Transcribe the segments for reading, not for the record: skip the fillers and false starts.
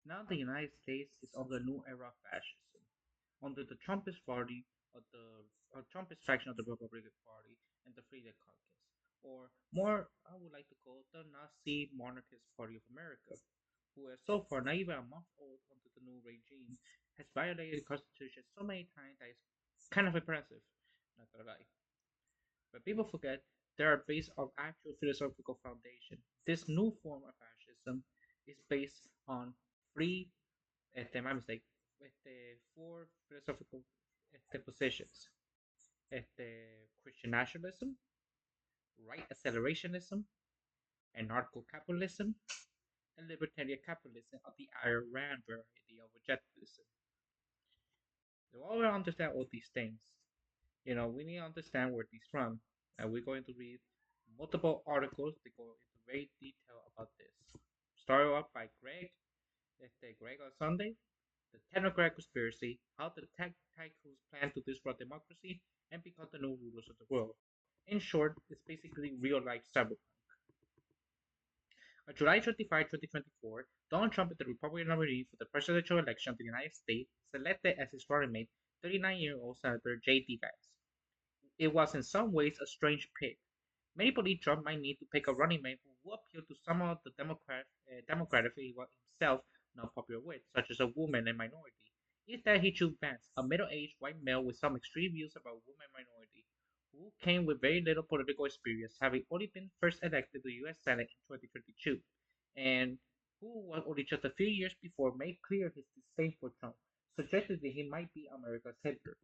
Now the United States is under a new era of fascism, under the Trumpist party of the Trumpist faction of the Republican Party and the Freedom Caucus, or more, I would like to call it the Nazi Monarchist Party of America, who has so far, not even a month old under the new regime, has violated the Constitution so many times that it's kind of impressive. Not gonna lie. But people forget they are based on actual philosophical foundation. This new form of fascism is based on three, my mistake, four philosophical positions. Christian nationalism, right accelerationism, anarcho-capitalism, and libertarian capitalism of the Iran variety of objectivism. So while we understand all these things, we need to understand where these from, and we're going to read multiple articles that go into great detail about this. Started off by Greg on Sunday, the Technocrat Conspiracy, how the tech tycoons plan to disrupt democracy and become the new rulers of the world. In short, it's basically real-life cyberpunk. On July 25, 2024, Donald Trump, the Republican nominee for the presidential election of the United States, selected as his running mate 39-year-old Senator J.D. Vance. It was in some ways a strange pick. Many believe Trump might need to pick a running mate who will appeal to some of the Democratic he was himself not popular with, such as a woman and minority. Instead, he chose Vance, a middle-aged white male with some extreme views about women and minority, who came with very little political experience, having only been first elected to the U.S. Senate in 2022, and who was only just a few years before made clear his disdain for Trump, suggesting that he might be America's Hitler.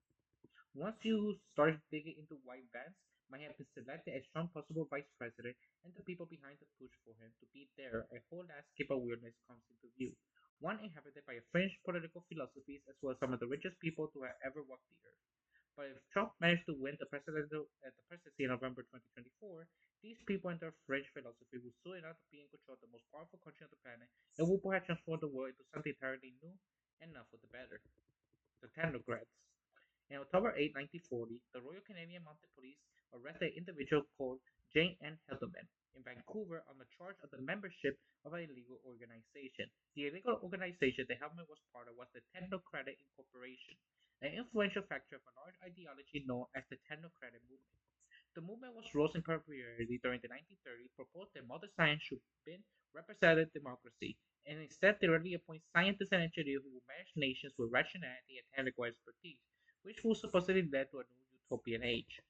Once you start digging into why Vance might have been selected as Trump's possible vice president and the people behind the push for him to be there, a whole landscape of weirdness comes into view. One inhabited by a fringe political philosophies as well as some of the richest people to have ever walked the earth. But if Trump managed to win the presidency in November 2024, these people and their fringe philosophy will soon enough to be in control of the most powerful country on the planet and will perhaps transform the world into something entirely new and not for the better. The technocrats. In October 8, 1940, the Royal Canadian Mounted Police arrested an individual called Jane Ann Helderman in Vancouver on the charge of the membership of an illegal organization. The illegal organization the Helderman was part of was the Technocratic Incorporation, an influential factor of a large ideology known as the Technocratic Movement. The movement was rose in popularity during the 1930s, proposed that modern science should be representative democracy, and instead directly appoint scientists and engineers who would manage nations with rationality and technical expertise, which would supposedly lead to a new utopian age.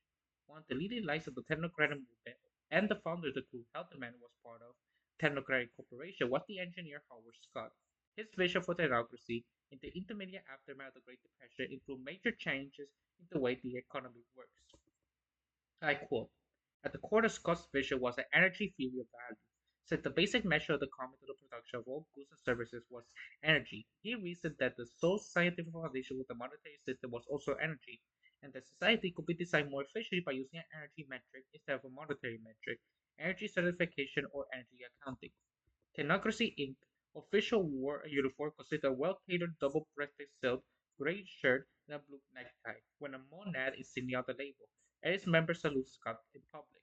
One of the leading lights of the technocratic movement and the founder of the Coup Helderman was part of Technocratic Corporation was the engineer Howard Scott. His vision for technocracy in the intermediate aftermath of the Great Depression included major changes in the way the economy works. I quote, "At the core of Scott's vision was an energy theory of value. Since the basic measure of the common to the production of all goods and services was energy, he reasoned that the sole scientific foundation of the monetary system was also energy, and that society could be designed more efficiently by using an energy metric instead of a monetary metric, energy certification, or energy accounting. Technocracy Inc. official wore uniform consisted of a well-tailored double-breasted silk gray shirt and a blue necktie, with a monad insignia on the label, and its members salute Scott in public."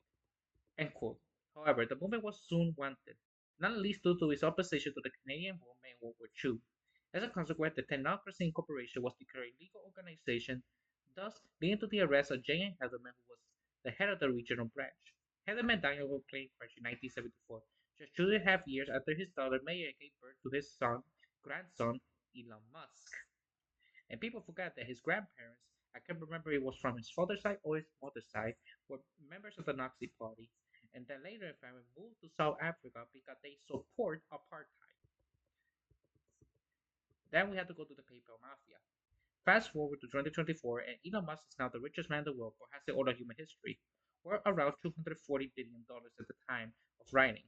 End quote. However, the movement was soon wanted, not least due to its opposition to the Canadian movement in World War II. As a consequence, the Technocracy Incorporation was declared a legal organization, thus leading to the arrest of J. N. Helderman, who was the head of the regional branch. Helderman died of a plane crash in 1974, just 2.5 years after his daughter Maya gave birth to his grandson, Elon Musk. And people forget that his grandparents, I can't remember if it was from his father's side or his mother's side, were members of the Nazi Party. And then later, the family moved to South Africa because they support apartheid. Then we had to go to the PayPal mafia. Fast forward to 2024, and Elon Musk is now the richest man in the world, perhaps in all of human history, or around $240 billion at the time of writing,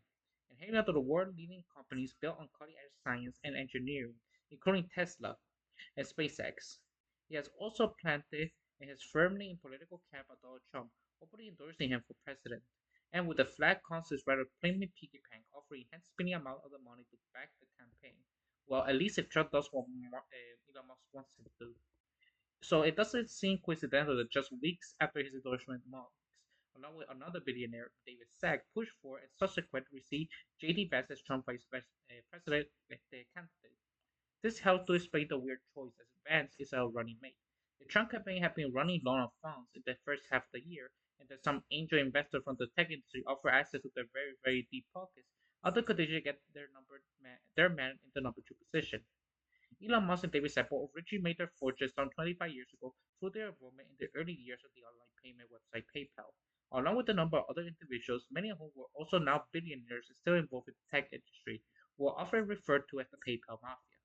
and heading out to the world-leading companies built on cutting-edge science and engineering, including Tesla and SpaceX. He has also planted and is firmly in political camp of Donald Trump, openly endorsing him for president, and with a flat conscience rather plainly piggy bank, offering hand-spinning amount of the money to back the campaign. Well, at least if Trump does what Elon Musk wants him to. So it doesn't seem coincidental that just weeks after his endorsement, Musk, along with another billionaire, David Sachs, pushed for and subsequently received J.D. Vance as Trump vice president candidate. This helps to explain the weird choice as Vance is a running mate. The Trump campaign had been running low on funds in the first half of the year, and that some angel investors from the tech industry offer access to their very, very deep pockets. Other could easily get their man in the number two position. Elon Musk and David Apple originally made their fortunes some 25 years ago through their involvement in the early years of the online payment website PayPal, along with a number of other individuals, many of whom were also now billionaires and still involved in the tech industry, were often referred to as the PayPal Mafia.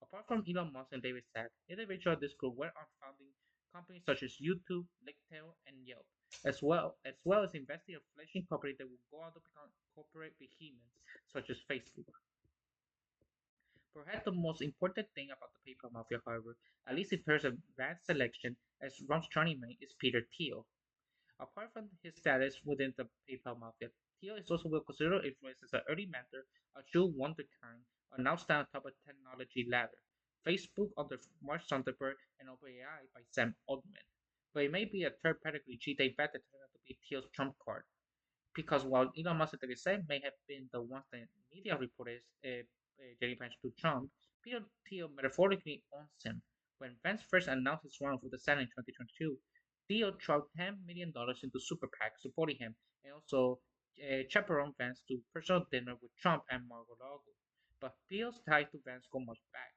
Apart from Elon Musk and David Sack, individuals of this group went on founding companies such as YouTube, LinkedIn, and Yelp, as well as investing in fledgling companies that would go on to become corporate behemoths such as Facebook. Perhaps the most important thing about the paper mafia, however, at least in terms of vast selection, as Ron's Johnny Man, is Peter Thiel. Apart from his status within the PayPal mafia, Thiel is also well considered influence as an early mentor, a true wonderkind, and now stand on top of the technology ladder. Facebook under Mark Zuckerberg and OpenAI by Sam Altman. But it may be a third pedigree G they bet that turned out to be Thiel's trump card. Because while Elon Musk and David Sam may have been the ones that media reported getting Vance to Trump, Peter Thiel metaphorically owns him. When Vance first announced his run for the Senate in 2022, Thiel threw $10 million into super PAC supporting him and also chaperoned Vance to personal dinner with Trump and Mar-a-Lago. But Thiel's ties to Vance go much back.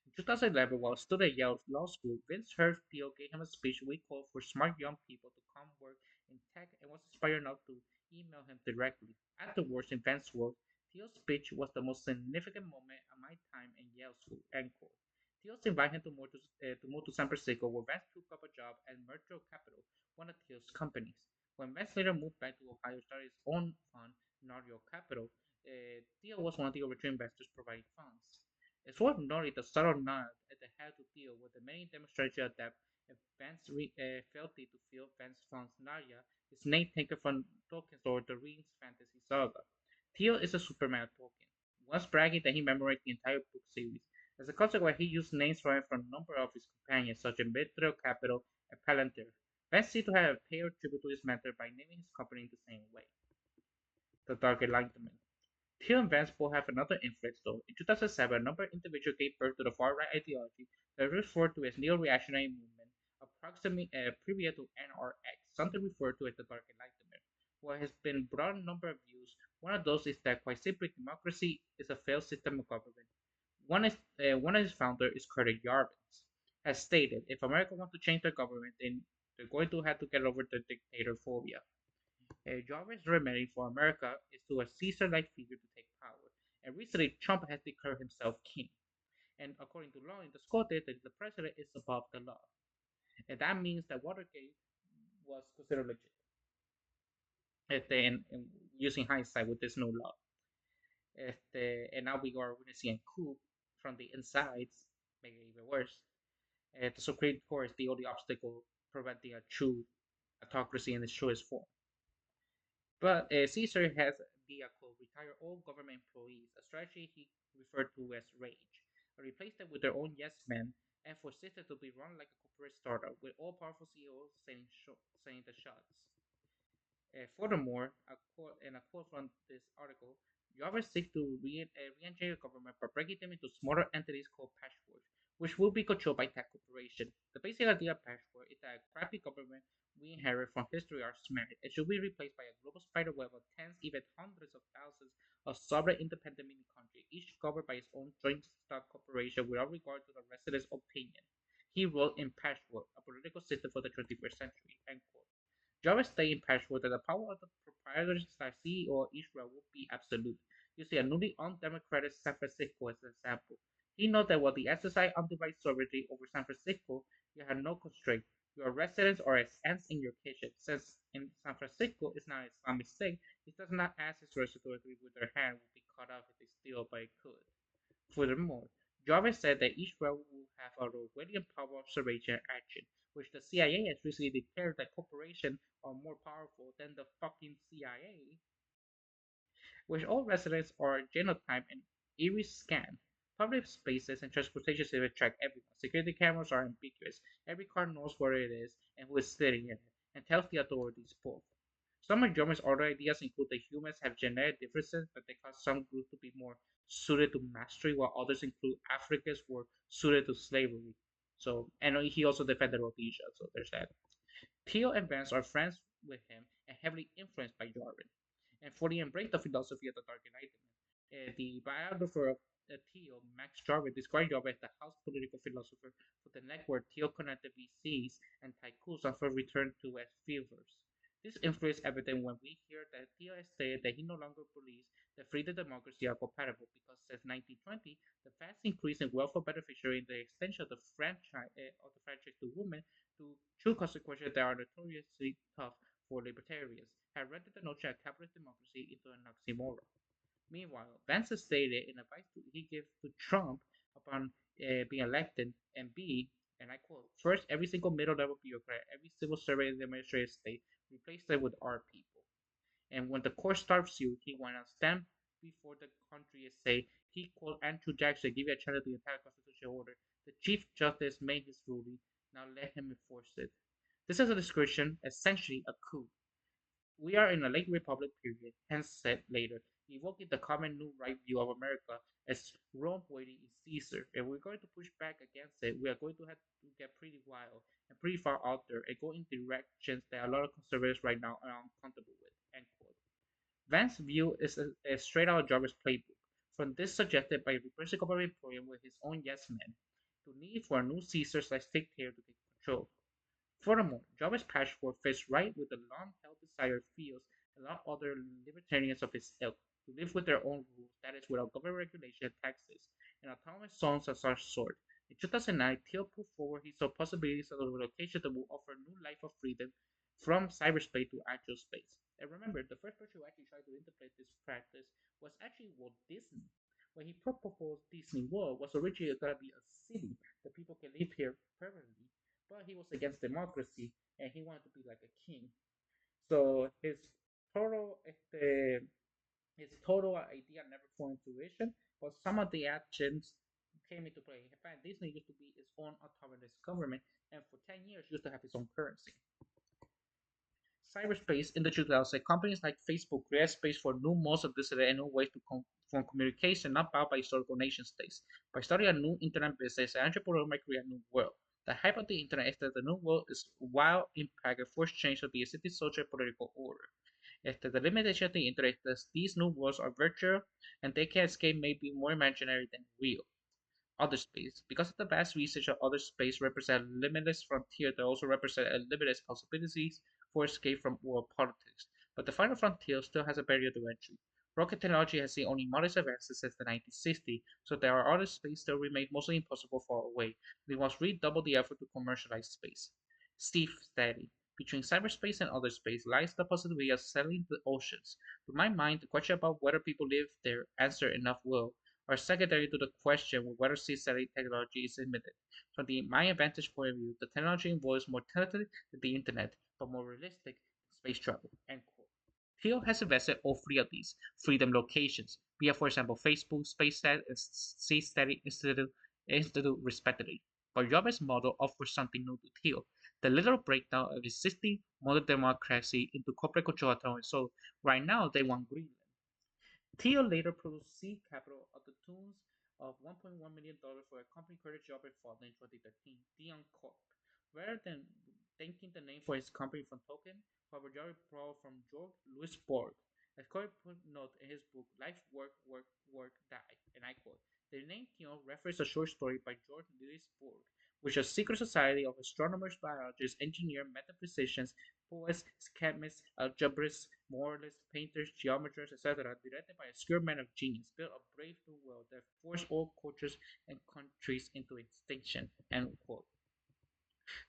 In 2011, while still at Yale Law School, Vince heard Thiel gave him a speech we called for smart young people to come work in tech and was inspired enough to email him directly. Afterwards, in Vance's words, Thiel's speech was the most significant moment of my time in Yale School. End quote. Thiel invited him to move to San Francisco, where Vance took up a job at Merger Capital, one of Thiel's companies. When Vance later moved back to Ohio, started his own fund, Nardio Capital, Thiel was one of the original investors providing funds. It's worth noting the subtle nod at the head to deal with the many demonstrations that Vance failed to fill Vance funds Narya, his name taken from tokens or the Rings fantasy saga. Theo is a Superman token, once bragging that he memorized the entire book series. As a consequence, he used names from a number of his companions, such as Mithril Capital and Palantir. Vance seemed to have paid tribute to his mentor by naming his company in the same way, the Dark Enlightenment. Thiel and Vance both have another influence, though. In 2007, a number of individuals gave birth to the far-right ideology that is referred to as neo-reactionary movement, approximately previous to NRX, something referred to as the Dark Enlightenment. What has been broad number of views, one of those is that quite simply democracy is a failed system of government. One of its founders is Curtis Yarvin, has stated, if America wants to change their government, then they're going to have to get over the dictator phobia. Jarvis' remedy for America is to a Caesar-like figure to take power, and recently Trump has declared himself king. And according to law in the Scottish, that the president is above the law, and that means that Watergate was considered legit. Using hindsight with this new law, and now we are witnessing a coup from the insides, making it even worse. The Supreme Court is the only obstacle preventing a true autocracy in its truest form. But Caesar has vehicle retire all government employees, a strategy he referred to as rage, and replaced them with their own yes men and forced it to be run like a corporate startup with all powerful CEOs saying the shots. Furthermore, a quote from this article, Java seeks to re-engineer government by breaking them into smaller entities called patchworks, which will be controlled by tech corporation. The basic idea of patchwork is that a crappy government we inherit from history are smashed and should be replaced by a global spider web of tens, even hundreds of thousands of sovereign independent mini countries, each governed by its own joint stock corporation without regard to the residents' opinion. He wrote in Patchwork, a political system for the 21st century. End quote. Jarvis stated in Patchwork that the power of the proprietor/CEO of each realm would be absolute, using a newly undemocratic San Francisco as an example. He noted that while the exercise undivided sovereignty over San Francisco, you have no constraint. Your residents are as ants in your kitchen. Since in San Francisco is not an Islamic state, it does not ask its residents to agree with their hand would be cut off if they steal, but it could. Furthermore, Jarvis said that each realm will have a Orwellian power observation and action, which the CIA has recently declared that corporations are more powerful than the fucking CIA, which all residents are genotyped and iris scanned. Public spaces and transportation systems track everyone. Security cameras are ambiguous. Every car knows where it is and who is sitting in it, and tells the authorities both. Some of German's other ideas include that humans have genetic differences, but they cause some groups to be more suited to mastery, while others include Africans were suited to slavery. So, and he also defended Rhodesia. So there's that. Theo and Vance are friends with him and heavily influenced by Darwin, and fully embraced the philosophy of the Dark Enlightenment. The biographer of Theo, Max Jarvis, described Jarvis as the house political philosopher with the network Theo connected VCs and tycoons and first returned to as fielders. This influence is evident when we hear that Theo has stated that he no longer believes that freedom and democracy are compatible because since 1920, the fast increase in welfare beneficiary and the extension of the franchise to women to true consequences that are notoriously tough for libertarians have rendered the notion of capitalist democracy into an oxymoron. Meanwhile, Vance stated in advice he gave to Trump upon being elected, and B, and I quote, first, every single middle level bureaucrat, every civil servant in the administrative state, replace them with our people. And when the court starves you, he went on stand before the country and say, he called Andrew Jackson, give you a chance to the entire constitutional order. The Chief Justice made his ruling, now let him enforce it. This is a description, essentially a coup. We are in a late Republic period, hence said later, evoking the common new right view of America as Rome waiting in Caesar. If we're going to push back against it, we are going to have to get pretty wild and pretty far out there and go in directions that a lot of conservatives right now are uncomfortable with. End quote. Vance's view is a straight out Jarvis playbook, from this suggested by replacing government employee with his own yes men, to need for a new Caesar-sized dictator to take control. Furthermore, Jarvis Patchwork fits right with the long-held desire of Fields and a lot of other libertarians of his ilk to live with their own rules, that is, without government regulation and taxes, and autonomous zones of such sort. In 2009, Thiel put forward he saw possibilities of the relocation that will offer a new life of freedom from cyberspace to actual space. And remember, the first person who actually tried to interpret this practice was actually Walt Disney. When he proposed Disney World was originally going to be a city that people can live here permanently, but he was against democracy and he wanted to be like a king. So total este, his total idea never came into fruition, but some of the actions came into play. In fact, Disney used to be its own autonomous government, and for 10 years used to have its own currency. Cyberspace in the 2000s, companies like Facebook create space for new modes of visibility and new ways to form communication not bound by historical nation states. By starting a new internet business, an entrepreneur might create a new world. The hype of the internet is that the new world is wild impact and force change of the existing social and political order. The limitation of the internet is that these new worlds are virtual and they can escape may be more imaginary than real. Other space. Because of the vast research of other space represent limitless frontier, they also represent a limitless possibilities for escape from world politics. But the final frontier still has a barrier to entry. Rocket technology has seen only modest advances since the 1960s, so there are other space that remain mostly impossible far away. We must redouble the effort to commercialize space. Steve Steady. Between cyberspace and other space lies the possibility of settling the oceans. To my mind, the question about whether people live there answer enough will are secondary to the question of whether sea satellite technology is imminent. From my vantage point of view, the technology involves more tentative than the internet, but more realistic than space travel. End quote. Thiel has invested all three of these freedom locations, via, for example, Facebook, SpaceSat, and Sea Study Institute respectively. But Jobs' model offers something new to Thiel, the literal breakdown of existing modern democracy into corporate control autonomy. So right now they want Greenland. Theo later produced seed capital of the tunes of $1.1 million for a company credit job in Fall in 2013, Theon Corp. Rather than thanking the name for his company from token, however, Jerry borrowed from George Louis Borg. As Corey put note in his book Life, Work, Work, Work, Die, and I quote, the name Theon refers to a short story by George Louis Borg, which is a secret society of astronomers, biologists, engineers, metaphysicians, poets, chemists, algebraists, moralists, painters, geometers, etc., directed by a skilled man of genius, built a brave new world that forced all cultures and countries into extinction. End quote.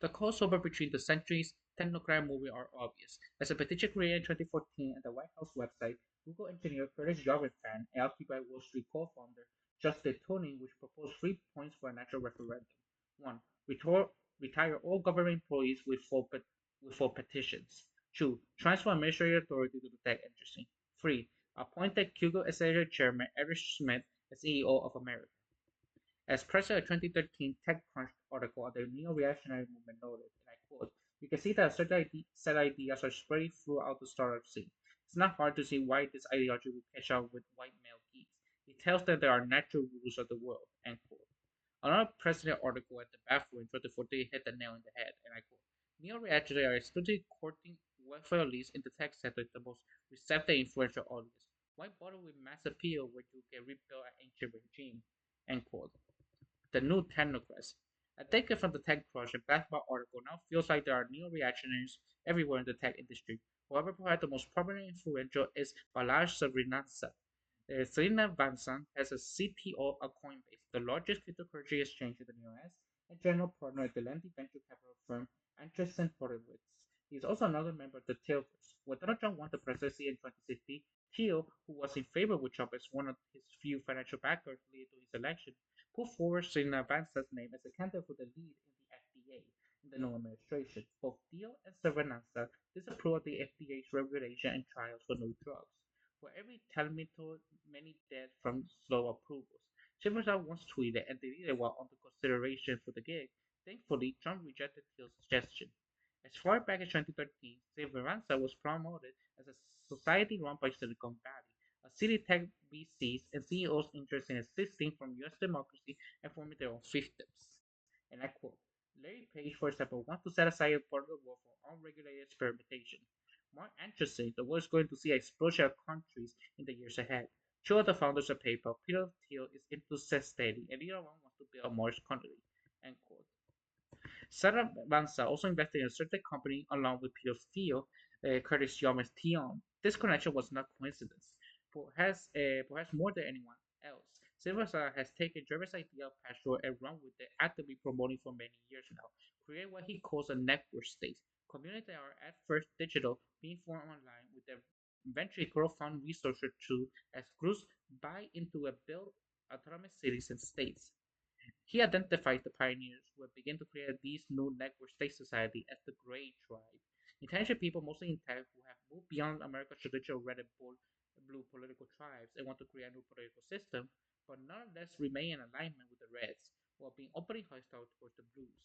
The crossover between the centuries technocrat movie are obvious. As a petition created in 2014 at the White House website, Google engineer Curtis Jarvisfan and Occupy Wall Street co-founder Justin Tuning, which proposed 3 points for a natural referendum. 1. Retire all government employees with full petitions. 2. Transfer administrative authority to the tech industry. 3. Appointed Google Executive Chairman Eric Schmidt as CEO of America. As president of 2013 TechCrunch article on the neo-reactionary movement noted, and I quote, You can see that certain set ideas are spreading throughout the startup scene. It's not hard to see why this ideology will catch on with white male geeks. It tells them there are natural rules of the world, end quote. Another president article at the bathroom in 2014 hit the nail on the head, and I quote, neo-reactionaries are exclusively courting welfare elites in the tech sector, the most receptive and influential audience. Why bother with mass appeal when you can rebuild an ancient regime? End quote. The new technocrats. I take it from the Tech Crush and basketball article now feels like there are neo-reactionaries everywhere in the tech industry. However, perhaps the most prominent and influential is Balazs Srinivasa. Selena Vansan has a CTO at Coinbase, the largest cryptocurrency exchange in the US, and general partner at the lending venture capital firm Andreessen Horowitz. He is also another member of the Tailverse. When Donald Trump won the presidency in 2016, Thiel, who was in favor with Trump as one of his few financial backers leading to his election, put forward Selena Vansa's name as a candidate for the lead in the FDA in the new administration. Both Thiel and Cervanasa disapproved of the FDA's regulation and trials for new drugs. For every Talmito, many dead from slow approvals. Silverstein once tweeted and deleted while under consideration for the gig. Thankfully, Trump rejected Thiel's suggestion. As far back as 2013, Silveranza was promoted as a society run by Silicon Valley, a city tech VCs and CEOs interested in assisting from US democracy and forming their own fiefdoms. And I quote, Larry Page, for example, wants to set aside a part of the world for unregulated experimentation. More interesting, the world is going to see an explosion of countries in the years ahead. Two of the founders of PayPal, Peter Thiel, is into steady, and either one wants to build a Mars country. End quote. Sarah Banza also invested in a certain company along with Peter Thiel, Curtis Young's Tion. This connection was not coincidence. Perhaps more than anyone else, Silversa has taken Jervis' idea of Pastor and run with it, actively promoting for many years now, create what he calls a network state. Communities that are at first digital, being formed online with their eventually crowdfund resources to as groups buy into and build autonomous cities and states. He identified the pioneers who had begun to create these new network state society as the Grey Tribe, intelligent people mostly in tech who have moved beyond America's traditional red and blue political tribes and want to create a new political system, but nonetheless remain in alignment with the Reds, while being openly hostile towards the Blues.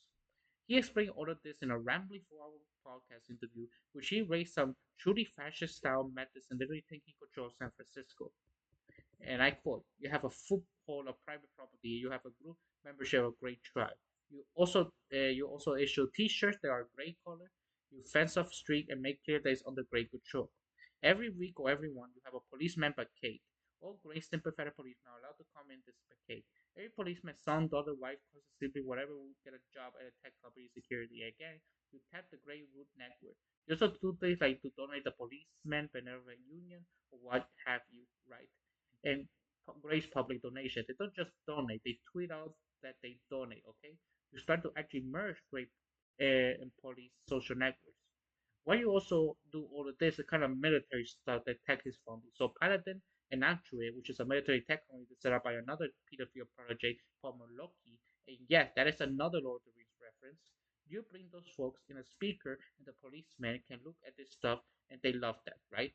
He explained all of this in a rambling 4-hour podcast interview, which he raised some truly fascist style methods and literally taking control of San Francisco. And I quote, you have a foothold of private property, you have a group membership of Great Tribe. You also issue T-shirts that are gray color. You fence off street and make clear that it's under great control. Every week or every one, you have a policeman vacate. All great sympathetic policemen are allowed to come in this vacate. Every policeman's son, daughter, wife, cousin, sibling, whatever will get a job at a tech company security. Again, you tap the Grey Root Network. You also do things like to donate the policeman benevolent union or what have you, right? And raise public donation. They don't just donate; they tweet out that they donate. Okay, you start to actually merge great and police social networks. Why you also do all of this, the kind of military stuff that tech is funding. So Paladin and Actuate, which is a military tech company that's set up by another Peter Thiel project, Palmer Loki, and yes, that is another Lord of the Rings reference. You bring those folks in a speaker, and the policemen can look at this stuff, and they love that, right?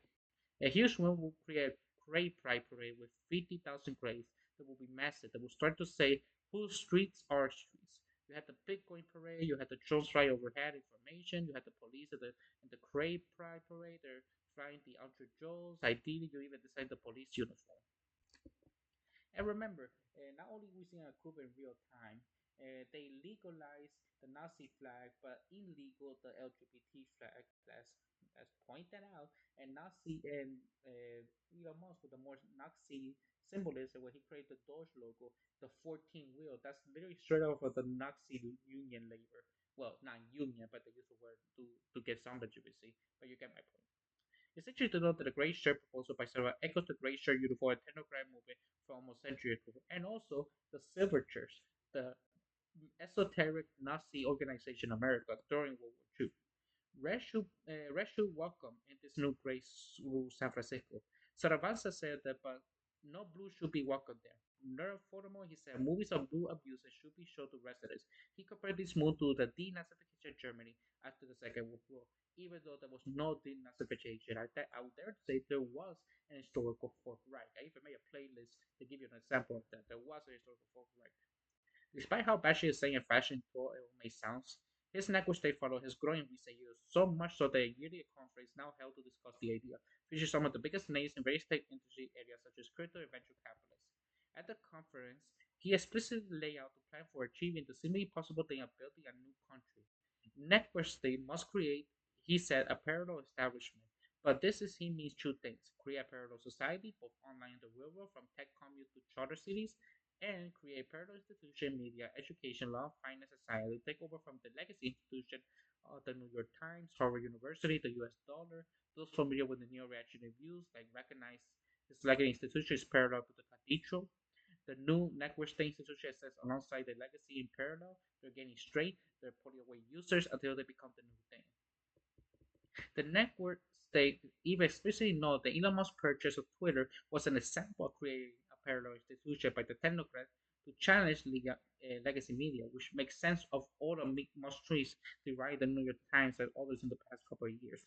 A huge one will create a great pride parade with 50,000 graves that will be massive, that will start to say whose streets are streets. You had the Bitcoin parade, you had the drones fly overhead information, you had the police at the Crave Pride parade, they're flying the Ultra Joes. Ideally, you even design the police uniform. And remember, not only we seeing a coup in real time, they legalized the Nazi flag, but illegal the LGBT flag. Let's point that out. And Nazi and Elon Musk with the more Nazi symbolism when he created the Doge logo, the 14 wheel. That's literally straight off of the Nazi union labor. Well, not union, but they use the word to get some legitimacy. But you get my point. It's interesting to note that the Grey Shirt proposal by several echoes the Grey Shirt uniform and technocrat movement from almost a century ago, and also the Silver Church, the esoteric Nazi organization in America during World War II. Reshu welcome in this new grace rule San Francisco. Saravansa said that, but no blue should be welcome there. Furthermore, he said movies of blue abuses should be shown to residents. He compared this move to the denazification of Germany after the Second World War, even though there was no denazification. I would dare to say there was an historical Fourth Reich. I even made a playlist to give you an example of that. There was a historical Fourth Reich. Despite how bad she is saying in fashion tour it may sound, His network state follow has grown in recent years, so much so that a yearly conference now held to discuss the idea, features some of the biggest names in various tech industry areas such as crypto and venture capitalists. At the conference, he explicitly laid out the plan for achieving the seemingly impossible thing of building a new country. Network state must create, he said, a parallel establishment. But this is he means two things: create a parallel society, both online and the real world, from tech commune to charter cities, and create parallel institution, media, education, law, finance, society, take over from the legacy institution, the New York Times, Harvard University, the U.S. dollar. Those familiar with the neo-reactionary views, like recognize this legacy institution is parallel to the cathedral. The new network state institution says alongside the legacy in parallel, they're getting straight, they're pulling away users until they become the new thing. The network state even explicitly noted that Elon Musk's purchase of Twitter was an example of creating a parallel institution by the technocrats to challenge legacy media, which makes sense of all the Musk tweets to write the New York Times and others in the past couple of years.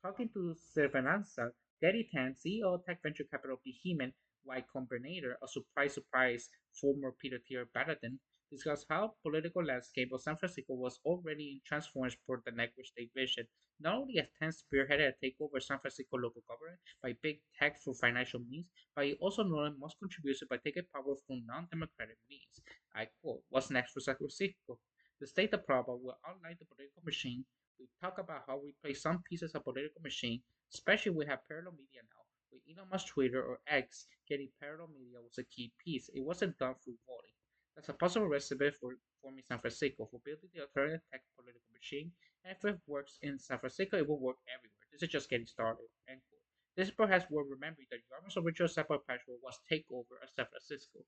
Talking to Cervananza, Gary Tan, CEO of tech venture capital behemoth Y Combinator, a surprise, former Peter Thiel Baraden, discussed how political landscape of San Francisco was already transformed for the network state vision. Not only has Tan spearheaded a takeover of San Francisco local government by big tech for financial means, but he also noted most contributions by taking power from non-democratic means. I quote, "What's next for San Francisco? The state of problem will outline the political machine. We talk about how we play some pieces of political machine, especially we have parallel media now. With Elon Musk Twitter or X, getting parallel media was a key piece. It wasn't done through voting. That's a possible recipe for forming San Francisco, for building the alternative tech political machine. And if it works in San Francisco, it will work everywhere. This is just getting started." End quote. This is perhaps worth remembering that Yarmouth's original separate patchwork was takeover of San Francisco.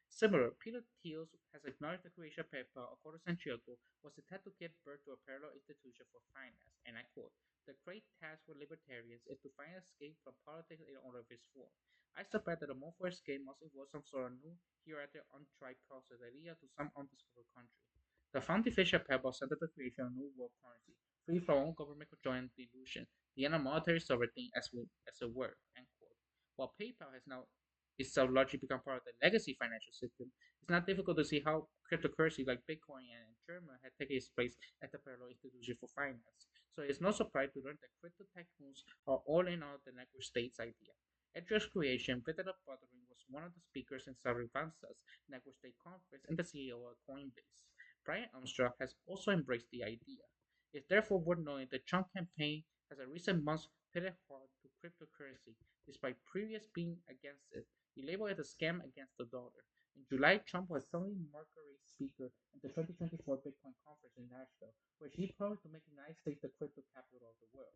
Similar, Peter Thiel has acknowledged the creation of PayPal a quarter century ago was intended to give birth to a parallel institution for finance, and I quote, "The great task for libertarians is to find escape from politics in all of its form. I suspect that the move for escape must involve some sort of new, hereafter untried process that leads to some undiscovered country. The founding fish of PayPal set up the creation of a new world currency, free from all government control and delusion, the end of monetary sovereignty as a word," end quote. While PayPal has now itself largely become part of the legacy financial system, it's not difficult to see how cryptocurrency like Bitcoin and German had taken its place as the parallel institution for finance. So it's no surprise to learn that crypto tycoons are all in on the network states idea. At just creation, Vital Buttering was one of the speakers in Sarivansa's network state conference and the CEO of Coinbase. Brian Armstrong has also embraced the idea. It's therefore worth noting that Trump campaign has in recent months pitted hard to cryptocurrency, despite previous being against it. He labeled it a scam against the dollar. In July, Trump was suddenly Mercury speaker at the 2024 Bitcoin conference in Nashville, where he promised to make the United States the crypto capital of the world.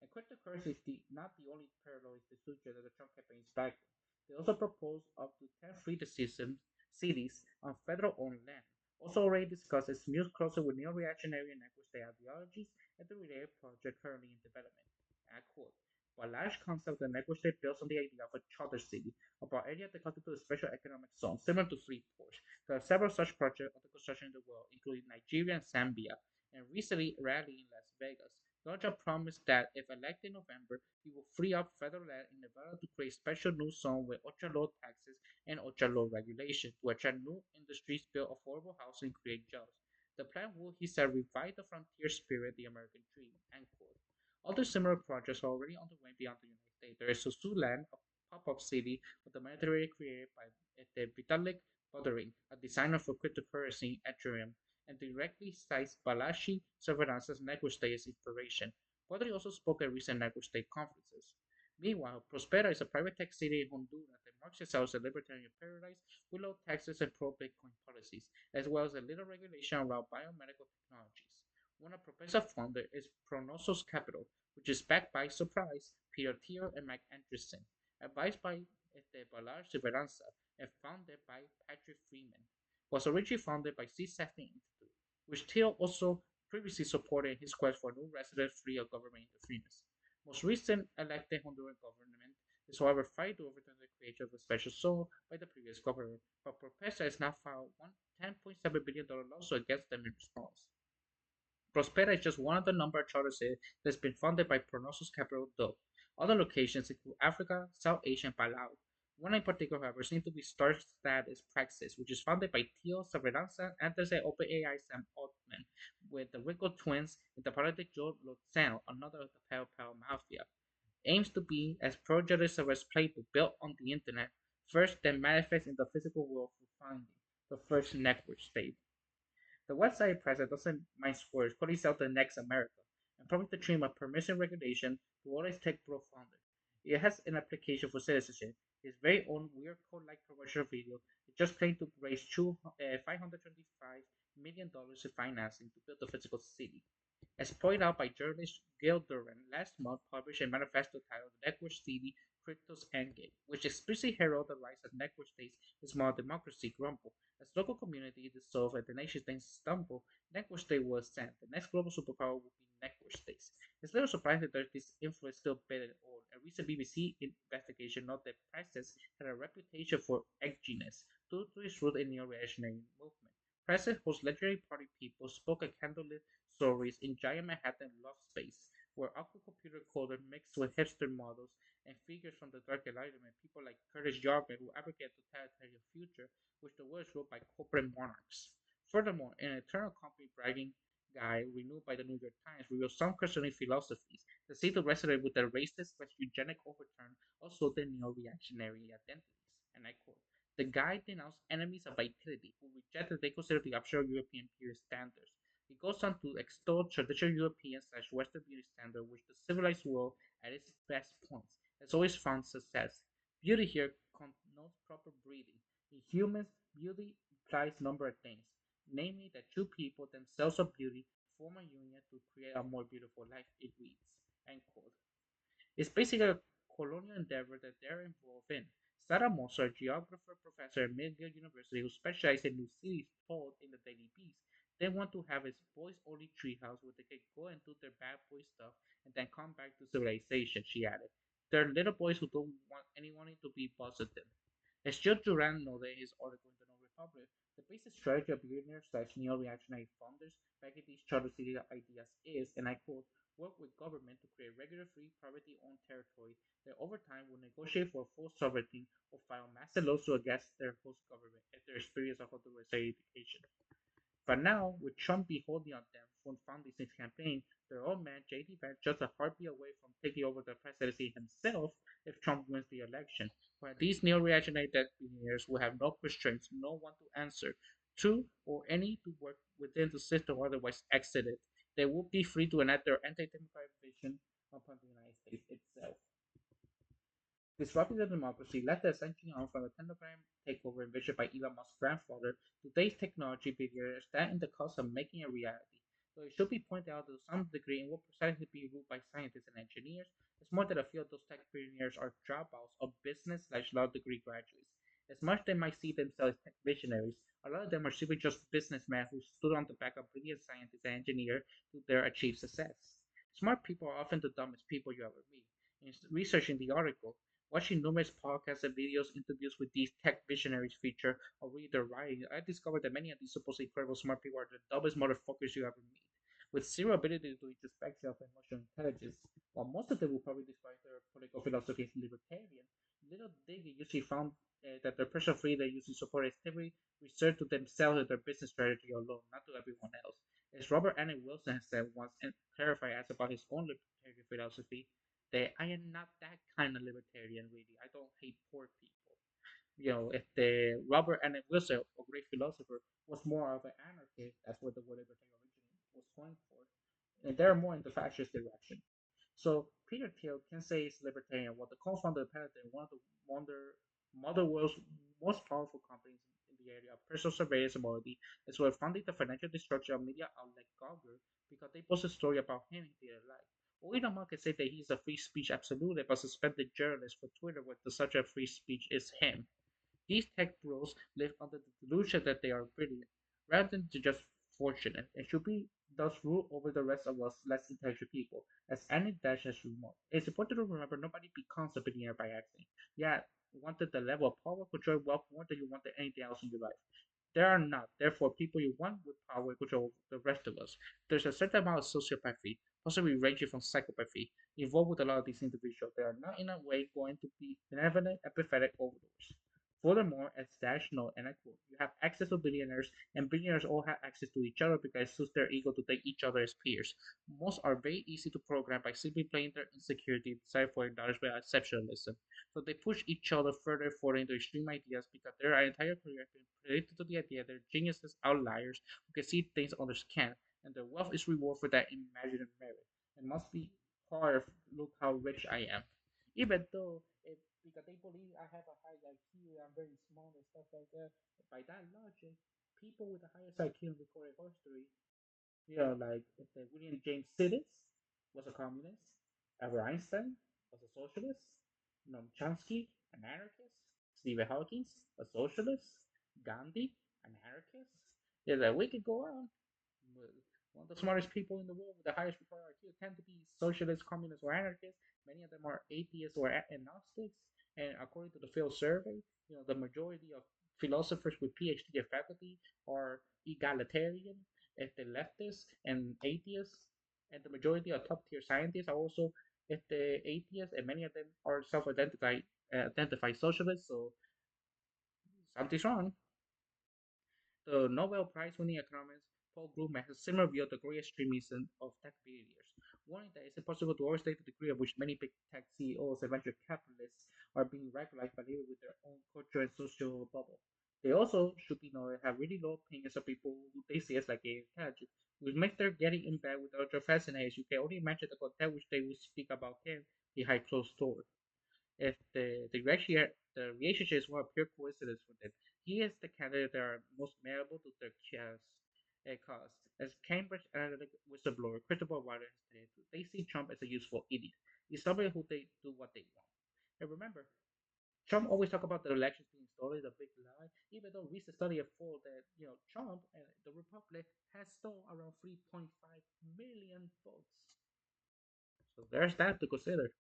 And cryptocurrency is not the only parallel institution that the Trump campaign is backing. They also proposed up to 10 free decisions cities on federal-owned land. Also already discussed its moves closer with neo-reactionary and equity ideologies and the related project currently in development. And I quote, "While large concept of the network state builds on the idea of a charter city, about area that constitute a special economic zone, similar to Freeport. There are several such projects under construction in the world, including Nigeria and Zambia, and recently rally in Las Vegas. Donald Trump promised that if elected in November, he will free up federal land in Nevada to create special new zone with ultra-low taxes and ultra-low regulation to attract new industries, build affordable housing, and create jobs. The plan will, he said, revive the frontier spirit, the American dream." End quote. Other similar projects are already underway beyond the United States. There is Suzuland, a pop-up city of the Mediterranean created by Vitalik Buterin, a designer for cryptocurrency Ethereum, and directly cites Balashi Cervantes' network state as inspiration. Buterin also spoke at recent network state conferences. Meanwhile, Prospera is a private tech city in Honduras that marks itself as a libertarian paradise with low taxes and pro-Bitcoin policies, as well as a little regulation around biomedical technologies. One of Propesa's founders is Pronosos Capital, which is backed by Surprise, Peter Thiel, and Mike Anderson, advised by Balázs Esperanza, and founded by Patrick Freeman. Was originally founded by C. Safety Institute, which Thiel also previously supported in his quest for new resident free of government interference. Most recent elected Honduran government is however fighting to overturn the creation of a special zone by the previous government, but Propesa has now filed one $10.7 billion lawsuit against them in response. Prospera is just one of the number of charter cities that's been funded by Pronosos Capital, though. Other locations include Africa, South Asia, and Palau. One in particular, however, seems to be Star Status Praxis, which is funded by Theo Saveranza, Anderson, OpenAI, Sam Altman. with the Rico twins and the paralytic Joe Lozano, another of the Pale Pal Mafia, aims to be as pro-Jewish as playbook built on the internet, first then manifest in the physical world through finding the first network state. The website president doesn't mind spoilers, calling itself the next America, and promised the dream of permission regulation to all its tech bro founders. It has an application for citizenship, its very own weird code-like commercial video. It just claimed to raise $525 million in financing to build the physical city. As pointed out by journalist Gil Duran, last month published a manifesto titled "The Network City Crypto's Endgame," which explicitly heralded the rise of network states and small democracy grumble. As local communities dissolve and the nation states stumble, network state was sent. The next global superpower will be network states. It's little surprising that there's this influence still better than all. A recent BBC investigation noted that Presses had a reputation for edginess due to its root in neo-reactionary movement. Presses hosts legendary party people spoke at candlelit stories in giant Manhattan loft space, where awkward computer coders mixed with hipster models and figures from the Dark Enlightenment, people like Curtis Yarvin who advocate a totalitarian future, which the world is ruled by corporate monarchs. Furthermore, an eternal company bragging guide renewed by the New York Times reveals some questioning philosophies that seem to resonate with the racist but eugenic overturn, also the neo-reactionary identities. And I quote, the guide denounced enemies of vitality who rejected they consider the absurd European period standards. He goes on to extol traditional European/Western beauty standard, which the civilized world, at its best points, has always found success. Beauty here connotes proper breeding. In humans, beauty implies a number of things, namely that two people, themselves of beauty, form a union to create a more beautiful life, it reads. End quote. It's basically a colonial endeavor that they're involved in. Sarah Moser, a geographer professor at McGill University who specializes in new cities told in the Daily Beast, they want to have a boys only treehouse where they can go and do their bad boy stuff and then come back to civilization, she added. They're little boys who don't want anyone to be boss of them. As Joe Duran noted in his article in the New Republic, the basic strategy of billionaire/neo-reactionary founders backing these charter city ideas is, and I quote, work with government to create regular free privately owned territory that over time will negotiate for full sovereignty or file massive lawsuits against their host government if their experience of authoritarian education. But now, with Trump beholding on them from founding his campaign, their old man JD Vance just a heartbeat away from taking over the presidency himself if Trump wins the election. While these neo-reactionary billionaires will have no constraints, no one to answer to, or any to work within the system or otherwise exit it, they will be free to enact their anti-democratic vision upon the United States itself. Disrupting the democracy led the ascension on from the Telegram takeover envisioned by Elon Musk's grandfather to today's technology billionaires stand in the cusp of making a reality. Though it should be pointed out to some degree in what precisely be ruled by scientists and engineers, it's more that a few of those tech billionaires are dropouts of business/law degree graduates. As much as they might see themselves as tech visionaries, a lot of them are simply just businessmen who stood on the back of brilliant scientists and engineers to their achieve success. Smart people are often the dumbest people you ever meet. In researching the article, watching numerous podcasts and videos interviews with these tech visionaries feature or read their writing, I discovered that many of these supposedly incredible smart people are the dumbest motherfuckers you ever meet, with zero ability to introspection of emotional intelligence. While most of them will probably describe their political philosophy as libertarian, little they usually found that their personal freedom they usually support activity reserved to themselves and their business strategy alone, not to everyone else. As Robert Anton Wilson has said once, and clarified as about his own libertarian philosophy, that I am not that kind of libertarian, really. I don't hate poor people. If the Robert Anton Wilson, a great philosopher, was more of an anarchist, that's what the word libertarian originally was going for. And they're more in the fascist direction. So Peter Thiel can say he's libertarian, while the co-founder of Peloton, one of the modern world's most powerful companies in the area of personal surveillance and morality, as well as funding the financial destruction of media outlet Gawker because they post a story about him he didn't like. Or Elon Musk can say that he's a free speech absolute but suspended journalist for Twitter when the subject of free speech is him. These tech bros live under the delusion that they are brilliant, rather than just fortunate, and should be thus rule over the rest of us less intelligent people, as Annie Dash has remarked. It's important to remember nobody becomes a billionaire by accident. Yeah, wanted the level of power, control, wealth more than you wanted anything else in your life. There are not, therefore, people you want with power and control the rest of us. There's a certain amount of sociopathy, possibly ranging from psychopathy, involved with a lot of these individuals. They are not in a way going to be benevolent, empathetic overlords. Furthermore, as national, and I quote, you have access to billionaires, and billionaires all have access to each other because it suits their ego to take each other as peers. Most are very easy to program by simply playing their insecurity, desire for acknowledgement, and exceptionalism. So they push each other further and further into extreme ideas because their entire career has been predicted to the idea they're geniuses, outliers who can see things others can't, and their wealth is reward for that imagined merit. It must be hard. Look how rich I am. Even though it, because they believe I have a high IQ, I'm very smart and stuff like that. By that logic, people with the highest IQ in recorded history, like if the William James Sidis was a communist, Albert Einstein was a socialist, Noam Chomsky, an anarchist, Stephen Hawking, a socialist, Gandhi, an anarchist. Yeah, like we could go on. One of the smartest people in the world with the highest recorded IQ tend to be socialists, communists, or anarchists. Many of them are atheists or agnostics. And according to the field survey, the majority of philosophers with PhD at faculty are egalitarian, if the leftists and atheists, and the majority of top tier scientists are also if the atheists, and many of them are self-identified socialists. So something's wrong. The Nobel Prize-winning economist Paul Krugman has a similar view of the great extremism of tech billionaires, warning that it's impossible to overstate the degree of which many big tech CEOs and venture capitalists are being radicalized by living with their own culture and social bubble. They also should be known to have really low opinions of people who they see as like intelligent, which makes their getting in bed with ultra fascinating. You can only imagine the content which they will speak about him behind closed doors. If the relationship is one of pure coincidence for them. He is the candidate that are most malleable to their cause. As Cambridge Analytica whistleblower Christopher Wilder has stated, they see Trump as a useful idiot. He's somebody who they do what they want. And remember, Trump always talk about the elections being stolen, the big lie, even though recent study have found that Trump and the Republic has stolen around 3.5 million votes. So there's that to consider.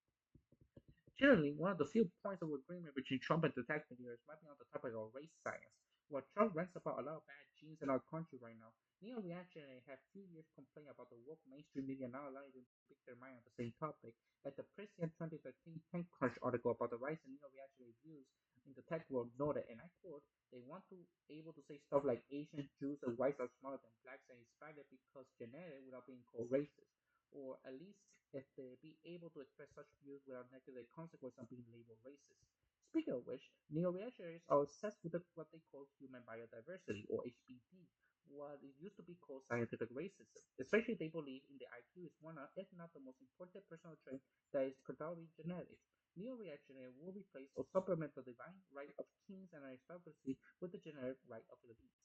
Generally, one of the few points of agreement between Trump and the tech leaders might be on the topic of race science. While Trump rants about a lot of bad genes in our country right now, neo-reactionaries have few years complained about the woke mainstream media not allowing them to speak their mind on the same topic. Like the Prescient 2013 TechCrunch article about the rise in neo-reactionary views in the tech world noted, and I quote, they want to able to say stuff like Asians, Jews, and whites are smarter than blacks and Hispanic because genetic without being called racist, or at least if they be able to express such views without negative consequence of being labeled racist. Speaking of which, neo-reactionaries are obsessed with what they call human biodiversity, or HBD, what it used to be called scientific racism. Especially they believe in the IQ is one of, if not the most important personal trait that is predominantly genetic. Neo-reactionary will replace or supplement the divine right of kings and aristocracy with the generic right of elites.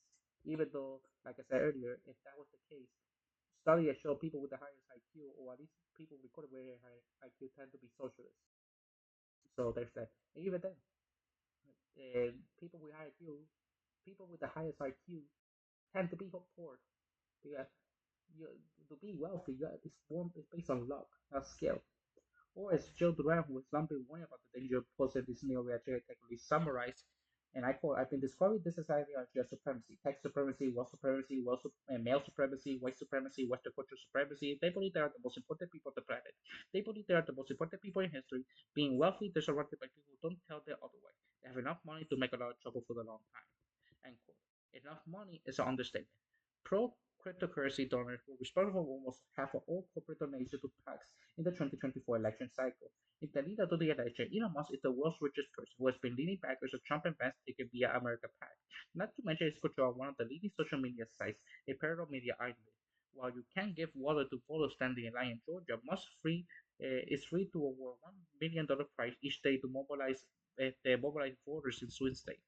Even though, like I said earlier, if that was the case, study has shown people with the highest IQ, or at least people recorded with a high IQ, tend to be socialists. So there's that. And even then, people with high IQ, people with the highest IQ, tend to be poor. Because you, to be wealthy, it's based on luck, not skill. Or as Joe Duran, who was lumping warning about the danger of post-this neo-reactionary technically summarized, and I quote, I've been describing this society as just supremacy, tech supremacy, male supremacy, white supremacy, Western cultural supremacy. They believe they are the most important people on the planet. They believe they are the most important people in history. Being wealthy, they're surrounded by people who don't tell them otherwise. They have enough money to make a lot of trouble for a long time. End quote. Enough money is an understatement. Pro cryptocurrency donors were responsible for almost half of all corporate donations to PACs in the 2024 election cycle. In the lead up to the election, Elon Musk is the world's richest person who has been leading backers of Trump and Vance taken via America PAC. Not to mention his control of one of the leading social media sites, a parallel media island. While you can give water to voters standing in line in Georgia, Musk is free to award $1 million prize each day to mobilize voters in swing states.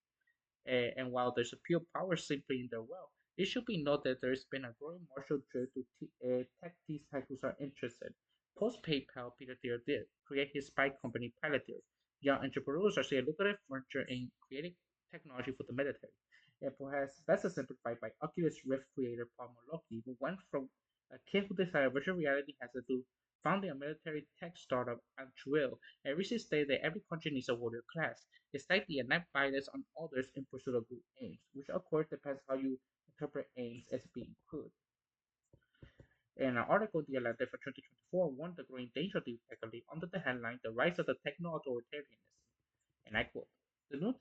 And while there's a pure power simply in their wealth, it should be noted that there's been a growing martial trade to tech these tycoons are interested. Post PayPal, Peter Thiel did create his spy company Palantir. Young entrepreneurs are seeing lucrative venture in creating technology for the military. And perhaps best exemplified by Oculus Rift creator Paul Mulcahy, who went from a kid who decided virtual reality has to do founding a military tech startup and Trill, and recently stated that every country needs a warrior class. It's likely a net bias on others in pursuit of good aims, which of course depends how you interpret aims as being good. In an article in The Atlantic for 2024 warned the growing danger of the under the headline The Rise of the Techno Authoritarianism. And I quote, the new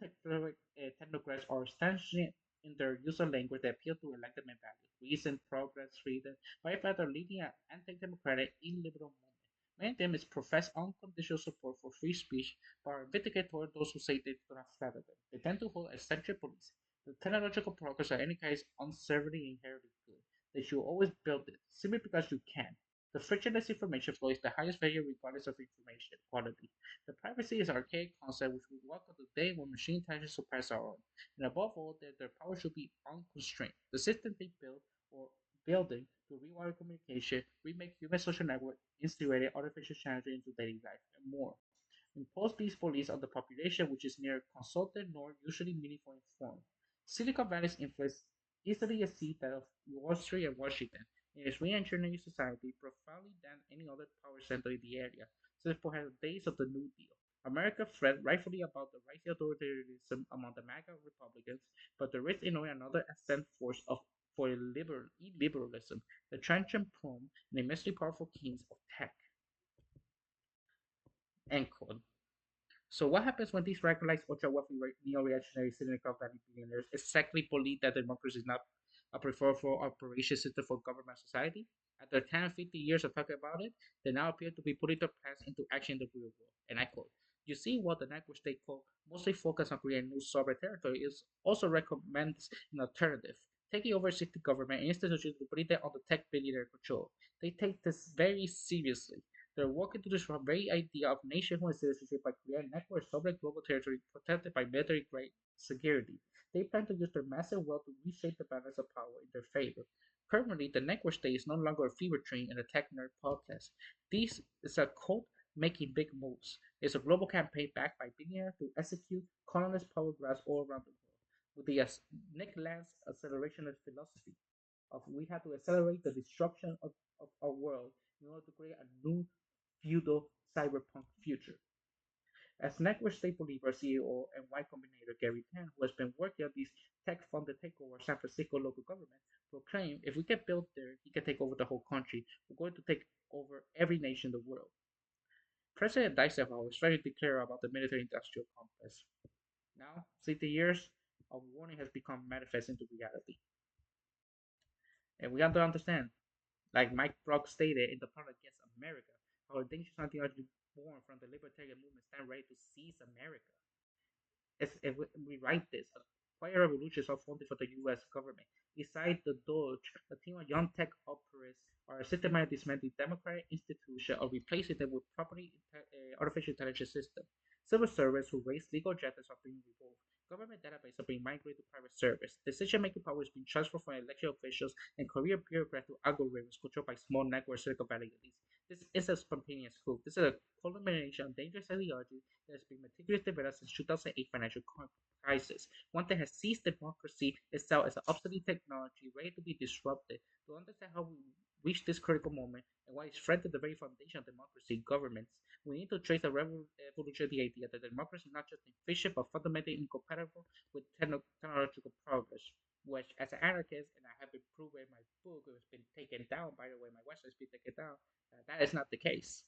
technocrats are establishing in their user language that appeal to Enlightenment values, reason, progress, freedom, but in fact are leading an anti-democratic, illiberal movement. Many of them is profess unconditional support for free speech, but are vindicated toward those who say they do not flatter them. They tend to hold eccentric beliefs. The technological progress of any kind is uncertainly inherently good. That you always build it, simply because you can. The frictionless information flow is the highest value regardless of information quality. The privacy is an archaic concept which will welcome the day when machine intelligence surpasses our own. And above all, that their power should be unconstrained. The system they build or building to rewire communication, remake human social network, integrate artificial strategy into daily life, and more. Impose these beliefs on the population, which is neither consulted nor usually meaningfully informed. Silicon Valley's influence easily exceeds that of Wall Street and Washington. It is re-engineering society profoundly than any other power center in the area, since perhaps the days of the New Deal. America fret rightfully about the rising authoritarianism among the MAGA Republicans, but there is in a way another ascent force of for illiberalism, the transient prone and immensely powerful kings of tech. End quote. So what happens when these radicalized ultra-wealthy neo-reactionary Silicon Valley billionaires exactly believe that democracy is not a preferable operation system for government society? After 10 or 50 years of talking about it, they now appear to be putting their plans into action in the real world. And I quote, you see what the network state called mostly focus on creating new sovereign territory is also recommends an alternative. Taking over city government and institutions to put them under tech billionaire control. They take this very seriously. They're working to destroy the very idea of nationhood citizenship by creating networks sovereign global territory protected by military grade security. They plan to use their massive wealth to reshape the balance of power in their favor. Currently, the network state is no longer a fever dream in a tech nerd podcast. This is a cult making big moves. It's a global campaign backed by billionaires to execute colonist power grabs all around the world. With the Nick Lance accelerationist philosophy of we have to accelerate the destruction of our world in order to create a new feudal cyberpunk future. As network state believer, CEO, and Y Combinator Gary Tan, who has been working on these tech-funded takeover San Francisco local government, proclaimed if we get built there, he can take over the whole country. We're going to take over every nation in the world. President Eisenhower was very clear about the military-industrial complex. Now, 60 years, a warning has become manifest into reality. And we have to understand, like Mike Brock stated in the part against America, how dangerous ideology born from the libertarian movement stand ready to seize America. If we write this, a quiet revolution is unfolding for the U.S. government. Besides the Doge, a team of young tech operatives are systematically dismantling democratic institutions or replacing them with artificial intelligence systems. Civil servants who raise legal objectives are being removed. Government databases are being migrated to private servers. Decision-making power is being transferred from election officials and career bureaucrats to algorithms controlled by small network Silicon Valley elites. This is a spontaneous coup. This is a culmination of dangerous ideology that has been meticulously developed since 2008 financial crisis. One that has seized democracy itself as an obsolete technology ready to be disrupted. To understand how we reached this critical moment and why it's threatened the very foundation of democracy governments, we need to trace the revolutionary idea that democracy is not just efficient but fundamentally incompatible with technological progress. Which, as an anarchist, and I have been proven in my book, it has been taken down. By the way, my website has been taken down. That is not the case.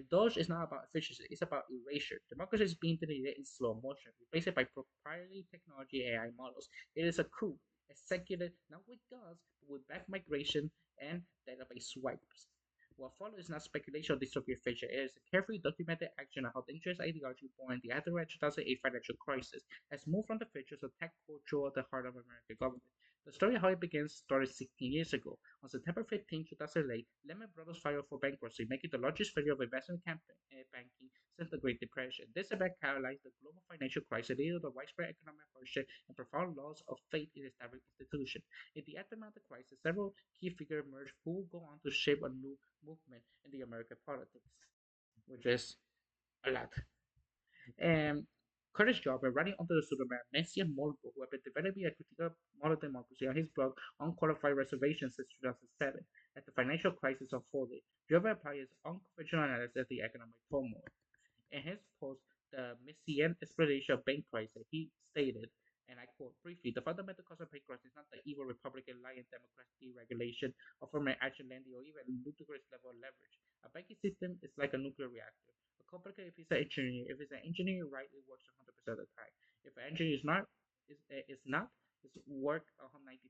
Doge is not about efficiency, it's about erasure. Democracy is being deleted in slow motion, replaced by proprietary technology AI models. It is a coup, executed not with guns, but with back migration and database swipes. What follows is not speculation or dystopian fiction. It is a carefully documented action of how dangerous ideology born in the aftermath 2008 financial crisis has moved from the features of tech culture at the heart of American government. The story of how it begins started 16 years ago. On September 15, 2008, Lehman Brothers filed for bankruptcy, making the largest failure of investment banking since the Great Depression. This event catalyzed the global financial crisis, leading to widespread economic hardship and profound loss of faith in established institutions. In the aftermath of the crisis, several key figures emerged who will go on to shape a new movement in the American politics, which is a lot. And Curtis Jarber, writing under the pseudonym Nancy Molko, who had been developing a critique of modern democracy on his blog Unqualified Reservations since 2007, as the financial crisis unfolded, Jarber applied his unconventional analysis of the economic turmoil. In his post, The Messianic Explanation of Bank Crisis, he stated, and I quote briefly, the fundamental cause of bank crisis is not the evil Republican lying Democrat deregulation, affirmative action lending, or even ludicrous level of leverage. A banking system is like a nuclear reactor. A complicated piece of engineering, if it's an engineering right, it works 100% of the time. If an engine is not, it's work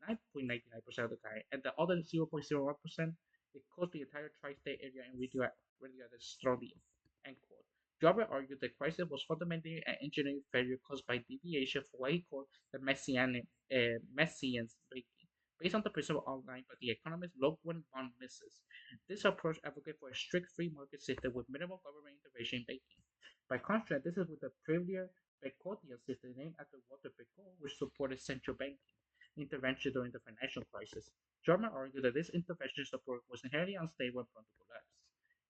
99.99% of the time, and the other 0.01%, it costs the entire tri-state area in radioactive strontium. End quote. Jarber argued the crisis was fundamentally an engineering failure caused by deviation from what he called the Messianic thinking, based on the principle outlined by the economist Ludwig von Mises. This approach advocates for a strict free market system with minimal government intervention in banking. By contrast, this is with the previous Becotian system named after Walter Becot, which supported central banking intervention during the financial crisis. Jarman argued that this intervention support was inherently unstable and prone to collapse.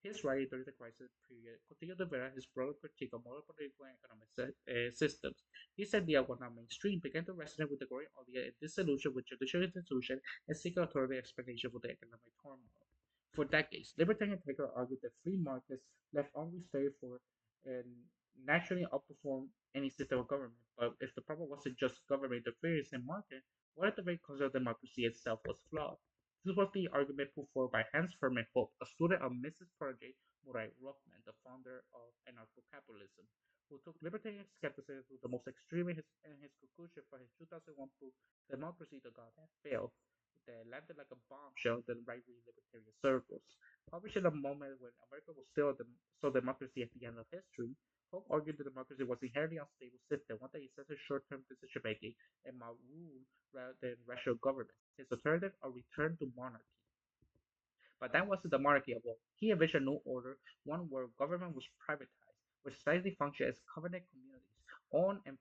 His writing during the crisis period continued to verify his broader critique of modern political and economic systems. His idea, while not mainstream, began to resonate with the growing audience in disillusion with judicial institutions and seeking authority explanation for the economic turmoil. For decades, libertarian thinkers argued that free markets left unrestrained for and naturally outperform any system of government. But if the problem wasn't just government interference in market, what if the very concept of democracy itself was flawed? This was the argument put forward by Hans Hermann Hoppe, a student of Mrs. Protege Murray Rothman, the founder of anarcho-capitalism, who took libertarian skepticism to the most extreme in his conclusion for his 2001 book, Democracy the God That Failed, that landed like a bombshell in the right-wing libertarian circles. Published in a moment when America was still so democracy at the end of history, Hope argued that democracy was inherently unstable system, one that incensed short-term decision making and might rule rather than rational government. His alternative, a return to monarchy. But that wasn't the monarchy of all. He envisioned a new order, one where government was privatized, where society functioned as covenant communities, owned and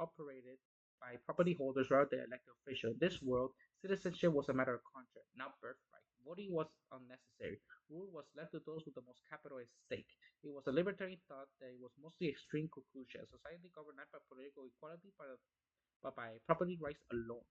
operated by property holders rather than elected officials. In this world, citizenship was a matter of contract, not birthright. Voting was unnecessary. Rule was left to those with the most capital at stake. It was a libertarian thought that it was mostly extreme conclusion. A society governed not by political equality, but by property rights alone.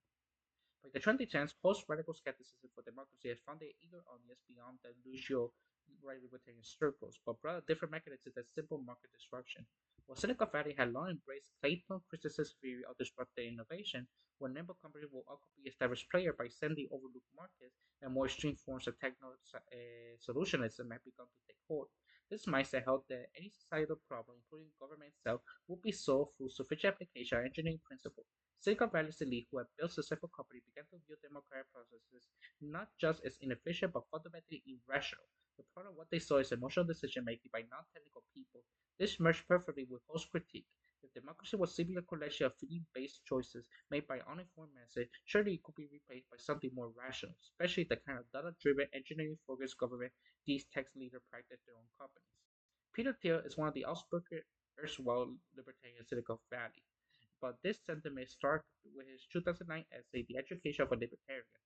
By the 2010s, post-radical skepticism for democracy has found their eager audience beyond the usual right libertarian circles, but brought a different mechanism than simple market disruption. While Silicon Valley had long embraced Clayton Christensen's theory of disruptive innovation, where nimble companies will outcompete established players by sending overlooked markets, and more extreme forms of solutionism have begun to take hold. This mindset held that any societal problem, including government itself, would be solved through sufficient application of engineering principles. Silicon Valley's elite, who had built successful companies, began to view democratic processes not just as inefficient but fundamentally irrational. The product of what they saw is emotional decision making by non technical people. This merged perfectly with Hall's critique. If democracy was simply a collection of feeling based choices made by uninformed masses, surely it could be replaced by something more rational, especially the kind of data driven, engineering focused government these tech leaders practice their own companies. Peter Thiel is one of the outspoken erstwhile libertarians in Silicon Valley. But this sentiment started with his 2009 essay, The Education of a Libertarian.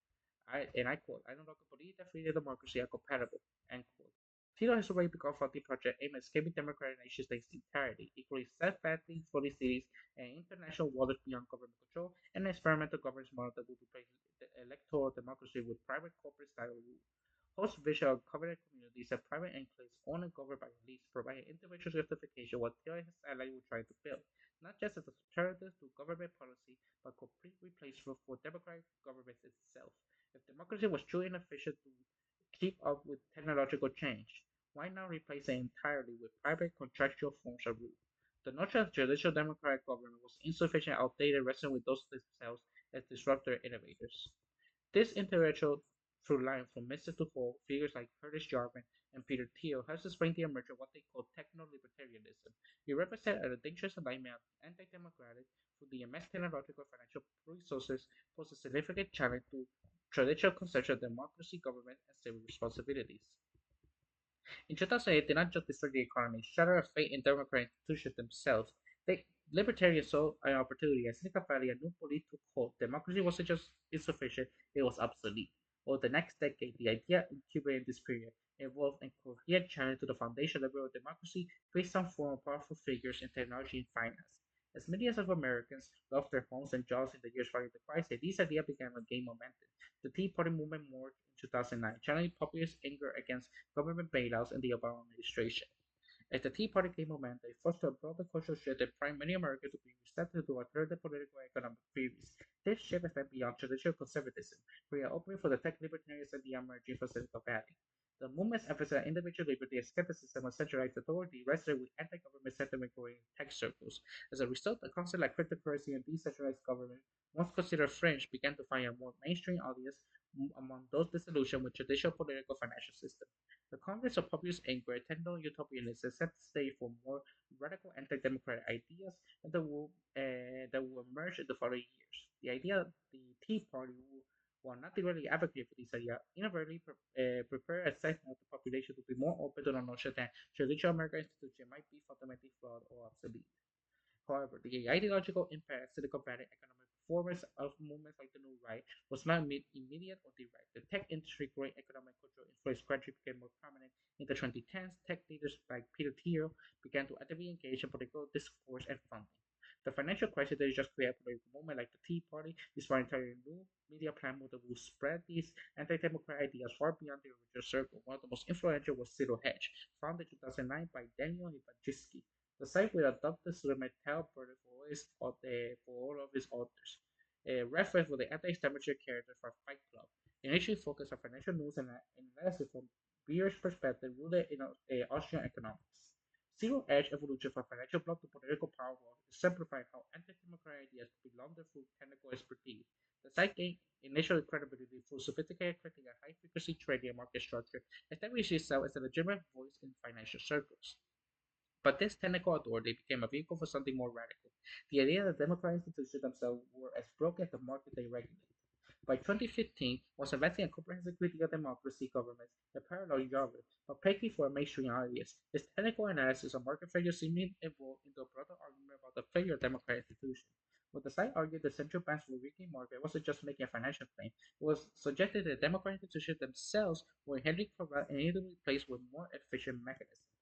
I quote, I no longer believe that freedom and democracy are compatible, end quote. Tito has already begun funding project aimed at escaping democratic nation states entirely, including self-banking floating cities and international waters beyond government control, and an experimental governance model that will replace the electoral democracy with private corporate style rule. Host visual covenant communities and private enclaves owned and governed by elites provide individual justification what Theo and his ally were trying to build, not just as an alternative to government policy, but complete replacement for democratic government itself. If democracy was truly inefficient to keep up with technological change, why not replace it entirely with private contractual forms of rule? The notion of traditional democratic government was insufficient and outdated, wrestling with those themselves as disruptor innovators. This intellectual through line from Mister to Hall, figures like Curtis Jarman and Peter Thiel helps explain the emergence of what they call techno-libertarianism. It represents a dangerous alignment of anti-democratic through the immense technological and financial resources pose a significant challenge to traditional conception of democracy, government, and civic responsibilities. In 2008, they not just destroyed the economy, shattered a fate in democratic institutions themselves. Libertarians saw an opportunity as Silicon Valley, a new belief took hold. Democracy wasn't just insufficient, it was obsolete. Over the next decade, the idea incubated in this period evolved and coherent challenge to the foundation of liberal democracy based on form of powerful figures in technology and finance. As millions of Americans lost their homes and jobs in the years following the crisis, these ideas began to gain momentum. The Tea Party movement morphed in 2009, channeling populist anger against government bailouts in the Obama administration. As the Tea Party gained momentum, they fostered a broader cultural shift that primed many Americans to be receptive to alternative political and economic theories. This shift extended beyond traditional conservatism, creating an opening for the tech libertarians and the emerging for Silicon Valley. The movement's emphasis on individual liberty and skepticism of centralized authority resonated with anti-government sentiment growing in tech circles. As a result, a concept like cryptocurrency and decentralized government, once considered fringe, began to find a more mainstream audience among those disillusioned with traditional political financial system. The converse of populist anger, techno-utopianism set the stage for more radical anti-democratic ideas that will emerge in the following years. The idea that the Tea Party while not directly advocating for this idea, inadvertently prepare a segment of the population to be more open to the notion that traditional American institutions might be fundamentally flawed or obsolete. However, the ideological impacts to the combating economic performance of movements like the New Right was not immediate or direct. The tech industry growing economic and cultural influence gradually became more prominent. In the 2010s, tech leaders like Peter Thiel began to actively engage in political discourse and funding. The financial crisis that just created a political movement like the Tea Party is for an entirely new media platform that will spread these anti-democratic ideas far beyond the original circle. One of the most influential was Zero Hedge, founded in 2009 by Daniel Ivanjitsky. The site will adopt the metal burden for all of its authors. A reference for the anti-establishment character from Fight Club. Initially focused on financial news and analysis from Beer's perspective rooted in Austrian economics. Zero Edge evolution from financial block to political power world exemplified how anti-democratic ideas could be laundered through technical expertise. The site gained initial credibility through sophisticated critical and high-frequency trading and market structure, establishing itself as a legitimate voice in financial circles. But this technical authority became a vehicle for something more radical. The idea that democratic institutions themselves were as broken as the market they regulate. By 2015, was advancing a comprehensive critique of democracy governments that paralleled Yahweh, opaquely for a mainstream audience. This technical analysis of market failure seemingly evolved into a broader argument about the failure of democratic institutions. What the site argued the central banks were weakening market wasn't just making a financial claim, it was suggesting that democratic institutions themselves were inherently corrupt and needed to be replaced with more efficient mechanisms.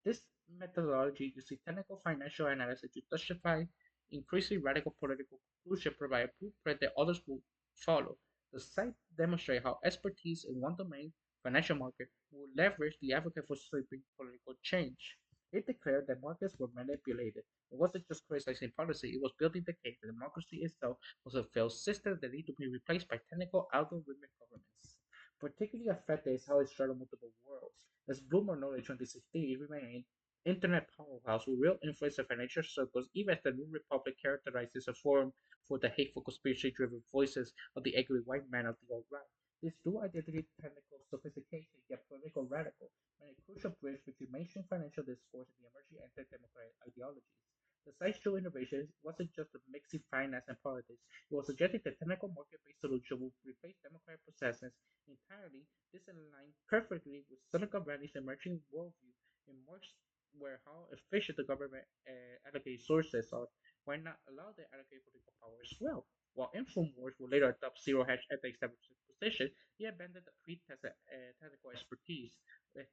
This methodology uses technical financial analysis to justify increasingly radical political conclusions, provide a blueprint that others will follow. The site demonstrates how expertise in one domain, financial market, will leverage the advocate for sweeping political change. It declared that markets were manipulated. It wasn't just criticizing policy, it was building the case that democracy itself was a failed system that needed to be replaced by technical algorithmic governments. Particularly affected is how it straddled multiple worlds. As Bloomberg noted in 2016, it remained an internet powerhouse with real influence in financial circles, even as the New Republic characterizes a forum for the hateful conspiracy-driven voices of the angry white man of the alt-right. This dual identity, technical sophistication, yet political radical, made a crucial bridge between mainstream financial discourse and the emerging anti-democratic ideologies. The site's true innovation wasn't just mixing finance and politics, it was suggesting that technical market-based solution would replace democratic processes entirely. This aligned perfectly with Silicon Valley's emerging worldview in March, where how efficient the government allocates sources are, why not allow them to allocate political power as well? While InfoWars would later adopt zero hedge anti-establishment position, he abandoned the pre-test technical expertise, with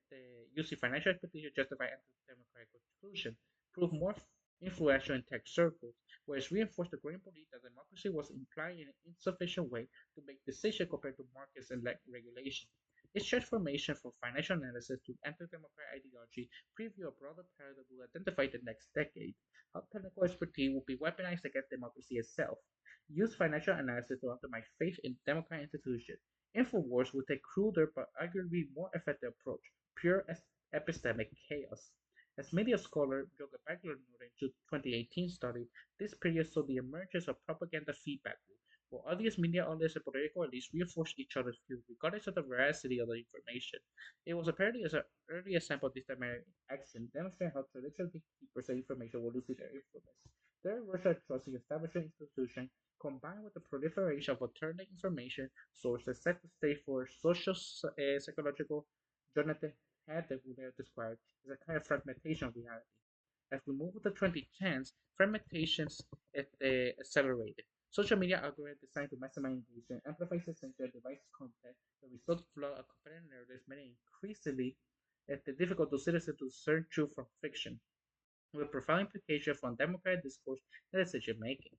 using financial expertise to justify anti-democratic conclusion, proved more influential in tech circles, whereas reinforced the growing belief that democracy was implied in an insufficient way to make decisions compared to markets and regulation. Its transformation from financial analysis to anti-democratic ideology preview a broader paradigm that will identify the next decade. How technical expertise will be weaponized against democracy itself. Use financial analysis to undermine faith in democratic institutions. Infowars will take cruder but arguably more effective approach, pure epistemic chaos. As media scholar Yoga Bagler noted in 2018 study, this period saw the emergence of propaganda feedback loop, where audience, media outlets, and political elites reinforce each other's views regardless of the veracity of the information. It was apparently as an early example of this dynamic action, demonstrating how traditional gatekeepers of information were losing their influence. Their erosion of trust in establishment institutions, combined with the proliferation of alternate information sources, set the stage for social psychological Jonathan Haddock would have described as a kind of fragmentation of reality. As we move to the 2010s, fragmentations accelerated. Social media algorithms designed to maximize engagement, amplify essential device content, the result flow of competitive narratives made it increasingly difficult to citizens to discern truth from fiction, with profound implications for democratic discourse and decision making.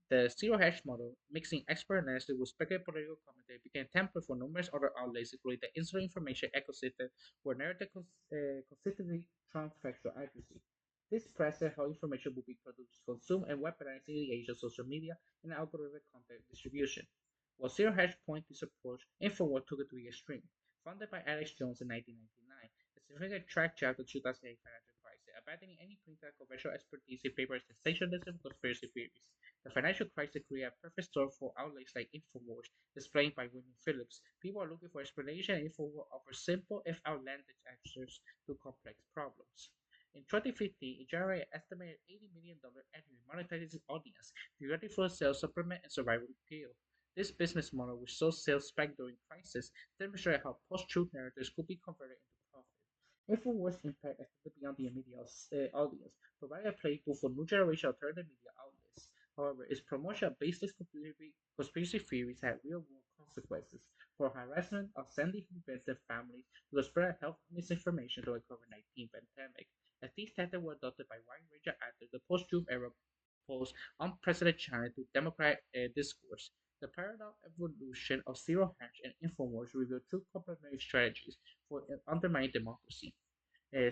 The zero hash model, mixing expert analysis with speculative political commentary, became a template for numerous other outlets, including the instant information ecosystem, where narrative consistently trumps factual accuracy. This presents how information will be produced, consumed, and weaponized in the age of social media and algorithmic content distribution. While zero hash point this approach, InfoWars took it to the extreme. Founded by Alex Jones in 1999, the significant track chart the 2008 financial crisis, abandoning any printed conventional expertise in favor of sensationalism and conspiracy theories. The financial crisis created a perfect storm for outlets like Infowars, explained by William Phillips. People are looking for explanation, and Infowars offers simple, if outlandish, answers to complex problems. In 2015, it generated an estimated $80 million annually, monetizing its audience, directly for sales supplement and survival appeal. This business model, which saw sales spike during crisis, demonstrated how post-truth narratives could be converted into profit. InfoWars' impact extended beyond the immediate audience, providing a playbook for new generation alternative media outlets. However, its promotion of baseless conspiracy theories had real-world consequences, from harassment of Sandy Hook victim families to the spread of health misinformation during the COVID-19 pandemic. As these tactics were adopted by wide-ranging actors, the post-truth era posed unprecedented challenge to democratic discourse. The parallel evolution of Zero Hash and Infowars revealed two complementary strategies for undermining democracy.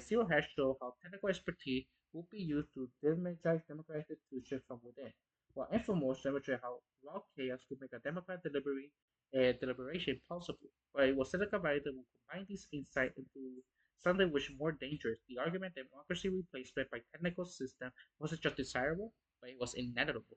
Zero Hash showed how technical expertise would be used to democratize democratic institutions from within, while Infowars demonstrated how raw chaos could make a democratic deliberation possible. But it was Silicon Valley that would combine these insights into something which is more dangerous. The argument that democracy replacement by technical system wasn't just desirable, but it was inevitable.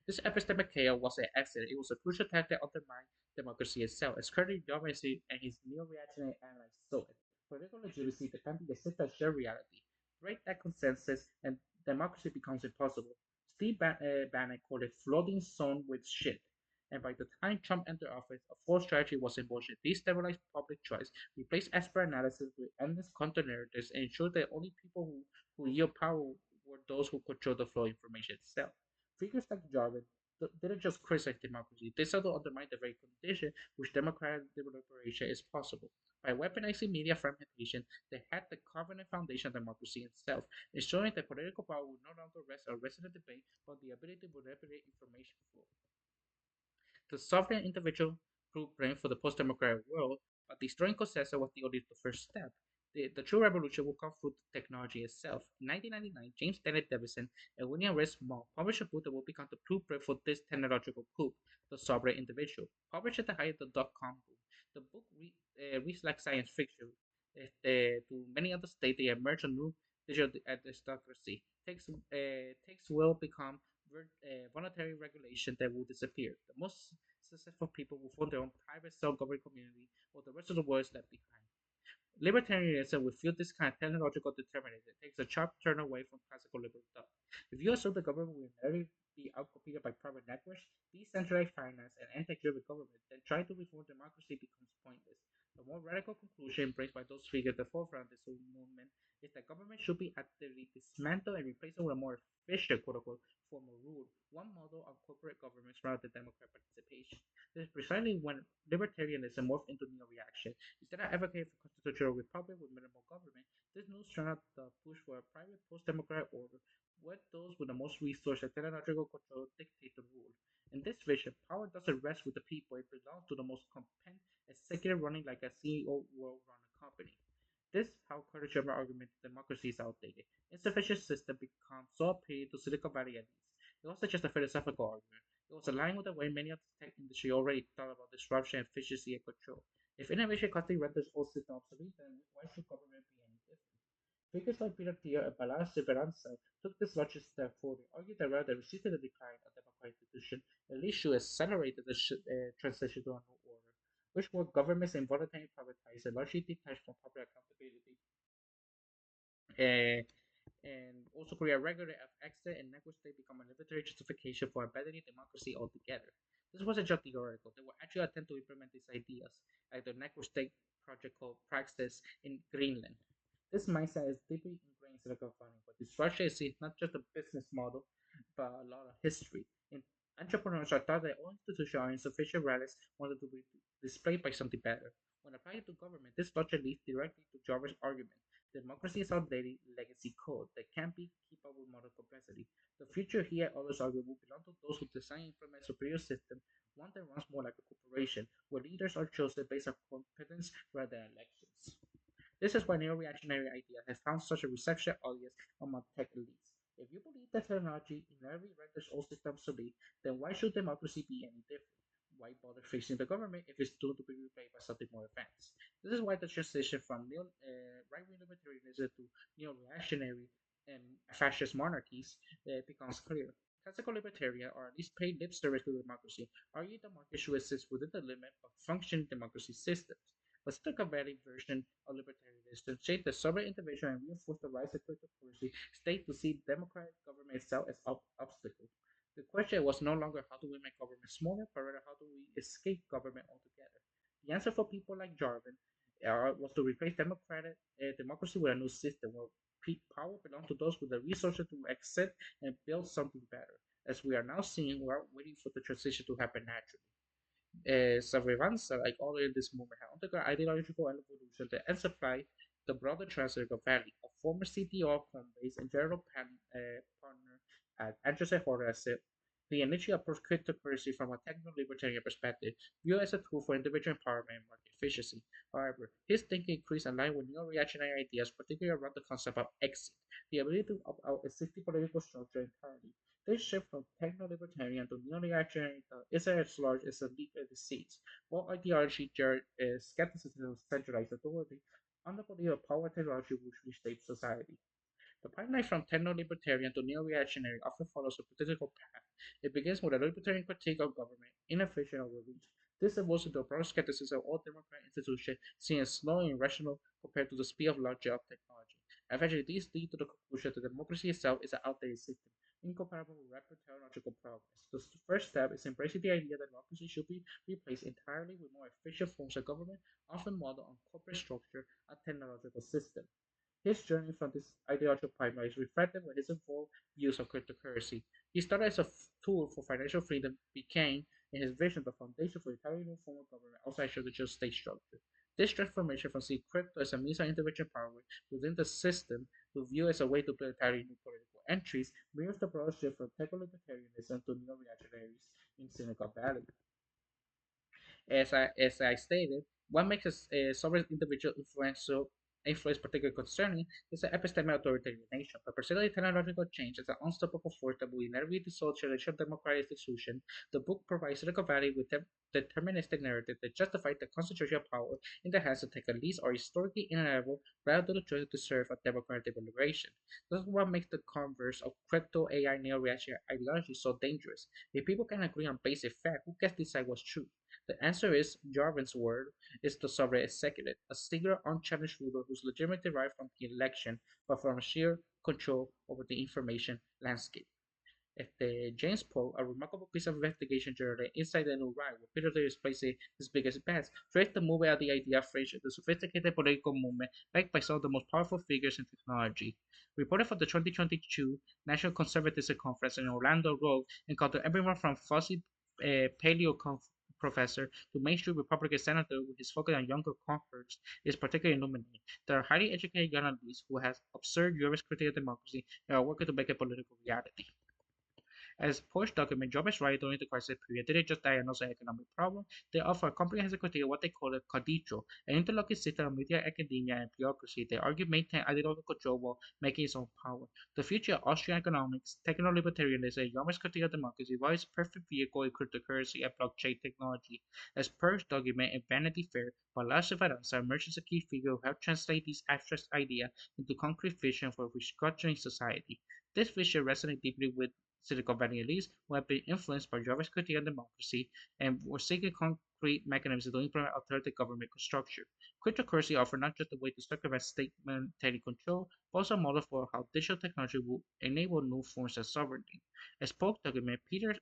This epistemic chaos was an accident. It was a crucial tactic to undermine democracy itself, as Curtis Darwin and his neo-reactionary allies saw it. Political legitimacy depends on the system of shared reality. Break that consensus, and democracy becomes impossible. Bannon called it floating zone with shit. And by the time Trump entered office, a fourth strategy was in motion: destabilize public choice, replace expert analysis with endless counter narratives, and ensure that only people who yield power were those who control the flow of information itself. Figures like Jarvin didn't just criticize democracy, they sought to undermine the very condition which democratic deliberation is possible. By weaponizing media fragmentation, they had the covenant foundation of democracy itself, ensuring that political power would no longer rest on resident debate, but the ability to manipulate information flow. The sovereign individual blueprint for the post-democratic world, but destroying consensus was only the first step. The true revolution will come through the technology itself. In 1999, James Daniel Davison and William Ray Small published a book that will become the blueprint for this technological coup, The Sovereign Individual. Published at the height of the dot-com boom, the book reads like science fiction. To many other states, they emerge a new digital aristocracy. Tax will become voluntary regulation that will disappear. The most successful people will form their own private self-governing community, while the rest of the world is left behind. Libertarianism will feel this kind of technological determinism. It takes a sharp turn away from classical liberal thought. If you assume the government will never be outcompeted by private networks, decentralized finance, and anti-driven government, then trying to reform democracy becomes pointless. The more radical conclusion embraced by those figures at the forefront of this whole movement is that government should be actively dismantled and replaced with a more efficient, quote unquote, form of rule, one model of corporate governments rather than democratic participation. This is precisely when libertarianism morphed into neo-reaction. Instead of advocating for constitutional republic with minimal government, this news turned out the push for a private post-democratic order where those with the most resources and technological control dictate the rule. In this vision, power doesn't rest with the people, it belongs to the most competent executive running like a CEO will run a company. This is how Curtis Sherman argument that democracy is outdated. Insufficient system becomes so appealing to Silicon Valley elites. It wasn't just a philosophical argument. It was aligned with the way many of the tech industry already thought about disruption, efficiency, and control. If innovation constantly renders old systems obsolete, then why should government be any different? Figures like Peter Thiel and Balaam Sivaransa took this logic step forward. They argued that rather than resisting the decline of democratic institutions, at least should accelerate the transition to a new order, which were governments involuntarily privatized and largely detached from public accountability. Uh, and also create a regular of exit and network state become a military justification for abandoning democracy altogether. This wasn't just theoretical, they were actually attempt to implement these ideas, like the network state project called Praxis in Greenland. This mindset is deeply ingrained in Silicon Valley, but this structure is not just a business model, but a lot of history. In entrepreneurs are taught that all institutions are insufficient, rallies wanted to be displayed by something better. When applied to government, this logic leads directly to Jarvis' argument. Democracy is outdated legacy code that can't be keep up with modern complexity. The future here, others argue, will belong to those who design and implement superior system, one that runs more like a corporation, where leaders are chosen based on competence rather than elections. This is why neo-reactionary idea has found such a reception audience among tech elites. If you believe that technology inevitably renders all systems obsolete, then why should democracy be any different? why bother fixing the government if it's doomed to be replaced by something more advanced? This is why the transition from right-wing libertarianism to neo-reactionary and fascist monarchies becomes clear. Classical libertarian, or at least paid lip service to democracy, argue the market should exist within the limit of functioning democracy systems. But Silicon Valley version of libertarianism shaped the sovereign individual and reinforced the rise of cryptocurrency state to see democratic government itself as obstacle. The question was no longer how do we make government smaller, but rather how do we escape government altogether. The answer for people like Jarvin was to replace democracy with a new system where power belongs to those with the resources to accept and build something better. As we are now seeing, we are waiting for the transition to happen naturally. Surveillance, like all in this movement, have undergone ideological evolution that exemplify the broader Silicon Valley. A former CTO of Coinbase and general partner at Andreessen Horowitz, he initially approached cryptocurrency from a techno-libertarian perspective, viewed as a tool for individual empowerment and market efficiency. However, his thinking increased aligned with neo-reactionary ideas, particularly around the concept of exit, the ability to opt out existing political structure entirely. This shift from techno-libertarian to neo-reactionary is as large as a leap in the seats. While ideology shared skepticism of centralized authority, underbody of power technology which reshapes society. The pipeline from techno-libertarian to neo-reactionary often follows a political path. It begins with a libertarian critique of government, inefficient overreach. This evolves into a broader skepticism of all democratic institutions, seen as slow and irrational compared to the speed of logic of technology. Eventually, these lead to the conclusion that democracy itself is an outdated system, incompatible with rapid technological progress. The first step is embracing the idea that democracy should be replaced entirely with more efficient forms of government, often modeled on corporate structure and technological system. His journey from this ideological pipeline is reflected with his evolved views of cryptocurrency. He started as a tool for financial freedom, became, in his vision, the foundation for entirely new form of government outside traditional state structure. This transformation from seeing crypto as a means of individual power within the system to view as a way to build entirely new political entries mirrors the broad shift from techno-libertarianism to neo-reactionaries in Silicon Valley. As I stated, what makes a sovereign individual influence particularly concerning is the epistemic authoritarianation. But particularly technological change is an unstoppable force that will inevitably dissolve traditional democratic institutions. The book provides Silicon Valley with deterministic narrative that justifies the concentration of power in the hands of tech elites are historically inevitable rather than the choice to serve a democratic liberation. This is what makes the converse of crypto AI neo-reaction ideology so dangerous. If people can agree on basic fact, who gets to decide what's true? The answer is Jarvin's word is the sovereign executive, a singular unchallenged ruler whose legitimacy derived from the election, but from sheer control over the information landscape. James Poe, a remarkable piece of investigation journalism inside the new ride, where Peter is placing his biggest bets, traced the movement of the idea of friendship, the sophisticated political movement backed by some of the most powerful figures in technology. Reported for the 2022 National Conservatism Conference in Orlando Road encountered everyone from fussy paleo professor to mainstream Republican senator with his focus on younger cohorts is particularly illuminating. There are highly educated journalists who have observed U.S. critical democracy and are working to make it political reality. As Porsche document, job is right during the crisis period. They didn't just diagnose an economic problem, they offer a comprehensive critique of what they call a coditro, an interlocking system of media, academia, and bureaucracy. They argue maintain ideological control while making its own power. The future of Austrian economics, techno-libertarianism, and Yomers critique of democracy was perfect vehicle in cryptocurrency and blockchain technology. As Porsche document in Vanity Fair, Balazs Esperanza emerges a key figure who helped translate these abstract ideas into concrete vision for restructuring society. This vision resonates deeply with Silicon Valley elites who have been influenced by Jarvis critique on democracy and were seeking concrete mechanisms to implement alternative government structure. Cryptocurrency offers not just a way to circumvent state monetary control, but also a model for how digital technology will enable new forms of sovereignty. As Polk document, figures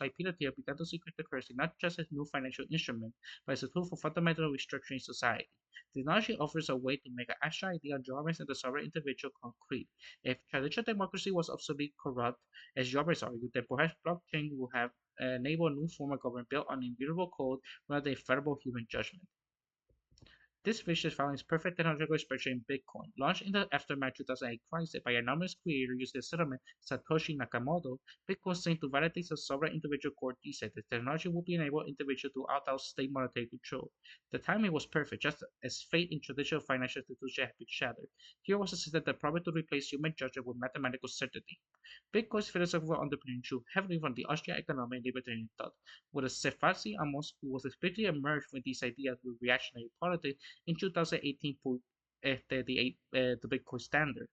like Peter Thiel began to see cryptocurrency not just as a new financial instrument, but as a tool for fundamental restructuring society. Technology offers a way to make an abstract idea of Jarvis and the sovereign individual concrete. If traditional democracy was obsolete, corrupt, as Jobers argued, that perhaps blockchain will have enabled a new form of government built on immutable code rather than infallible human judgment. This vision found its perfect technological expression in Bitcoin. Launched in the aftermath 2008 crisis by anonymous creator using the settlement Satoshi Nakamoto, Bitcoin seemed to validate the sovereign individual core thesis. The technology would enable individuals to opt out state monetary control. The timing was perfect, just as fate in traditional financial institutions had been shattered. Here was a system that promised to replace human judgment with mathematical certainty. Bitcoin's philosophical underpinning drew heavily from the Austrian economic and libertarian thought, with a Cephasi Amos who was explicitly emerged with these ideas with reactionary politics in 2018 put the Bitcoin standard.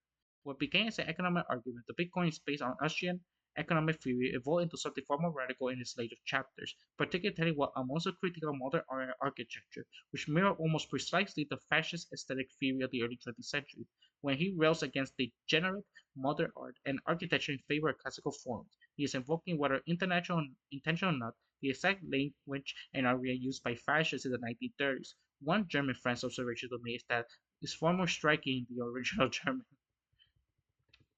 What began as an economic argument, the Bitcoin is based on Austrian economic theory, evolved into something far more radical in its later chapters, particularly what Amos critical modern architecture, which mirrored almost precisely the fascist aesthetic theory of the early 20th century, when he rails against degenerate modern art and architecture in favor of classical forms. He is invoking, whether intentional or not, the exact language and area used by fascists in the 1930s. One German friend's observation to me is that it's far more striking in the original German.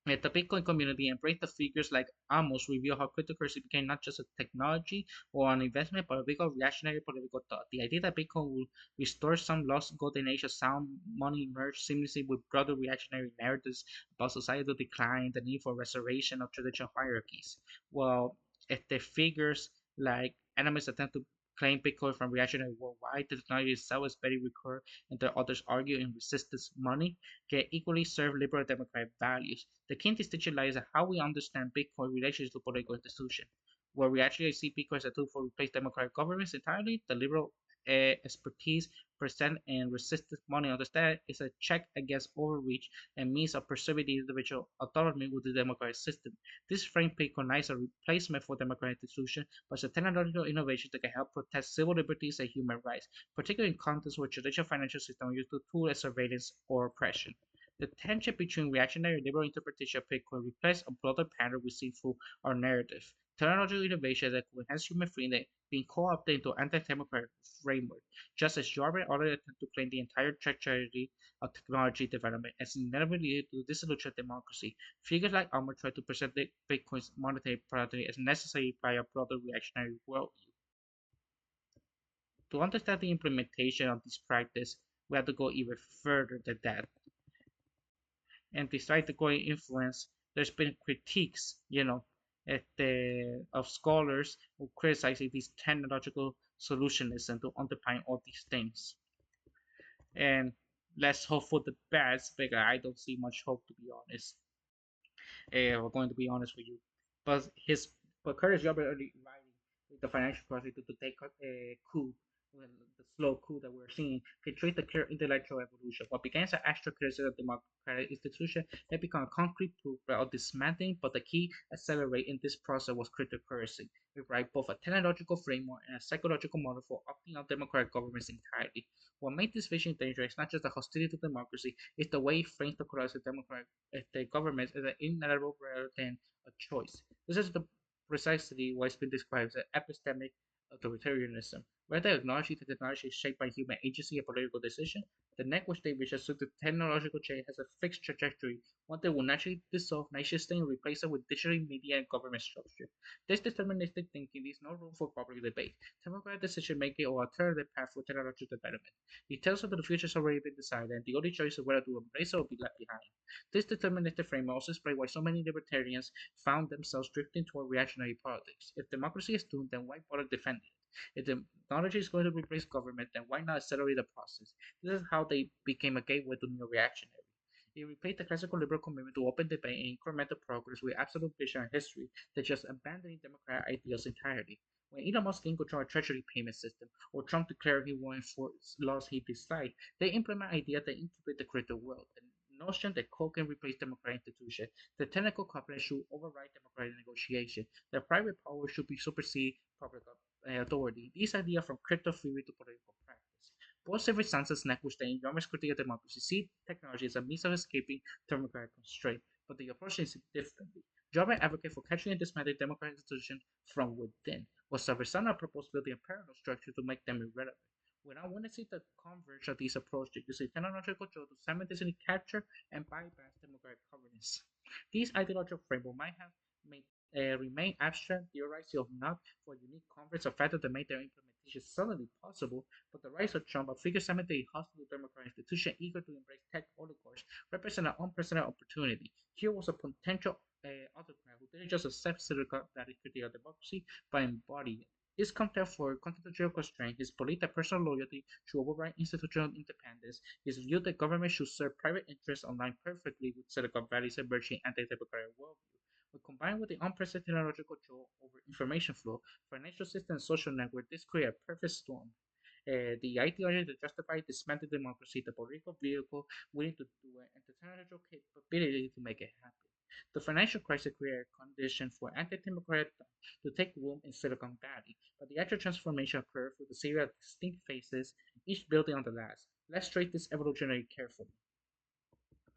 The Bitcoin community embraced the figures like Amos reveal how cryptocurrency became not just a technology or an investment, but a big reactionary political thought. The idea that Bitcoin will restore some lost golden age of sound money merged seamlessly with broader reactionary narratives about societal decline and the need for restoration of traditional hierarchies. Well, if the figures like enemies attempt to claim Bitcoin from reactionary worldwide, the technology itself is very recur, and the others argue in resistance money can equally serve liberal democratic values. The key distinction lies in how we understand Bitcoin relations to political institutions. Where we actually see Bitcoin as a tool for replace democratic governments entirely, the liberal expertise present in resistance money understand is a check against overreach and means of preserving the individual autonomy with the democratic system. This frame preconizes a replacement for democratic institutions, but a technological innovation that can help protect civil liberties and human rights, particularly in contexts where traditional financial systems are used to tool as surveillance or oppression. The tension between reactionary and liberal interpretation of Bitcoin reflects a broader pattern we see through our narrative. Technological innovation that could enhance human freedom being co-opted into anti-democratic framework, just as Jarvis already attempted to claim the entire trajectory of technology development as inevitably leading to the dissolution of democracy. Figures like Armour try to present Bitcoin's monetary productivity as necessary by a broader reactionary worldview. To understand the implementation of this practice, we have to go even further than that. And despite the growing influence, there's been critiques, of scholars who criticize these technological solutionism to underpin all these things. And let's hope for the best, because I don't see much hope, to be honest. We're going to be honest with you. But Curtis Yarber early writing with the financial crisis to take a coup, well, the slow coup that we're seeing, can trace the clear intellectual evolution. What began as an abstract criticism of democratic institution had become a concrete proof of dismantling, but the key accelerate in this process was cryptocurrency. We write both a technological framework and a psychological model for opting out democratic governments entirely. What made this vision dangerous is not just the hostility to democracy, it's the way it frames the collapse of democratic the government is an inevitable rather than a choice. This is precisely what has been described as epistemic authoritarianism. Rather than acknowledging that technology is shaped by human agency and political decision, the network state which assumes that technological change has a fixed trajectory, one that will naturally dissolve nation state and replace it with digital media and government structure. This deterministic thinking leaves no room for public debate, democratic decision making, or alternative path for technological development. It tells us that the future has already been decided, and the only choice is whether to embrace it or be left behind. This deterministic framework also explains why so many libertarians found themselves drifting toward reactionary politics. If democracy is doomed, then why bother defending it? If technology is going to replace government, then why not accelerate the process? This is how they became a gateway to neo-reactionary. It replaced the classical liberal commitment to open debate and incremental progress with absolute vision and history that just abandoning democratic ideals entirely. When Elon Musk gained control of treasury payment system, or Trump declared he will enforce laws he disliked, they implement ideas that integrate the crypto world. The notion that code can replace democratic institutions, the technical competence should override democratic negotiation, that private power should be supersede public authority. These ideas from crypto theory to political practice. Both civil sciences networks the enormous critique of democracy see technology as a means of escaping democratic constraint, but the approach is differently. Jobber advocate for capturing and dismantling democratic institutions from within, while Saversana proposed building a parallel structure to make them irrelevant. When I want to see the converge of these approaches, using technological control to simultaneously capture and bypass democratic governance. These ideological framework might have remained abstract, theorized, or not for unique converts or factors that made their implementation competition suddenly possible, but the rise of Trump, a figure cemented hostile to democratic institution eager to embrace tech oligarchs, represent an unprecedented opportunity. Here was a potential autocrat who didn't just accept that critique of democracy, but embodied it. His contempt for constitutional constraint, his belief that personal loyalty should override institutional independence, his view that government should serve private interests align perfectly with Silicon Valley's emerging anti-democratic worldview. When combined with the unprecedented technological control over information flow, financial system, and social network, this created a perfect storm. The ideology that justified dismantling democracy, the political vehicle willing to do it, and the technological capability to make it happen. The financial crisis created a condition for anti-democratic to take root in Silicon Valley, but the actual transformation occurred with a series of distinct phases, each building on the last. Let's trace this evolutionary carefully.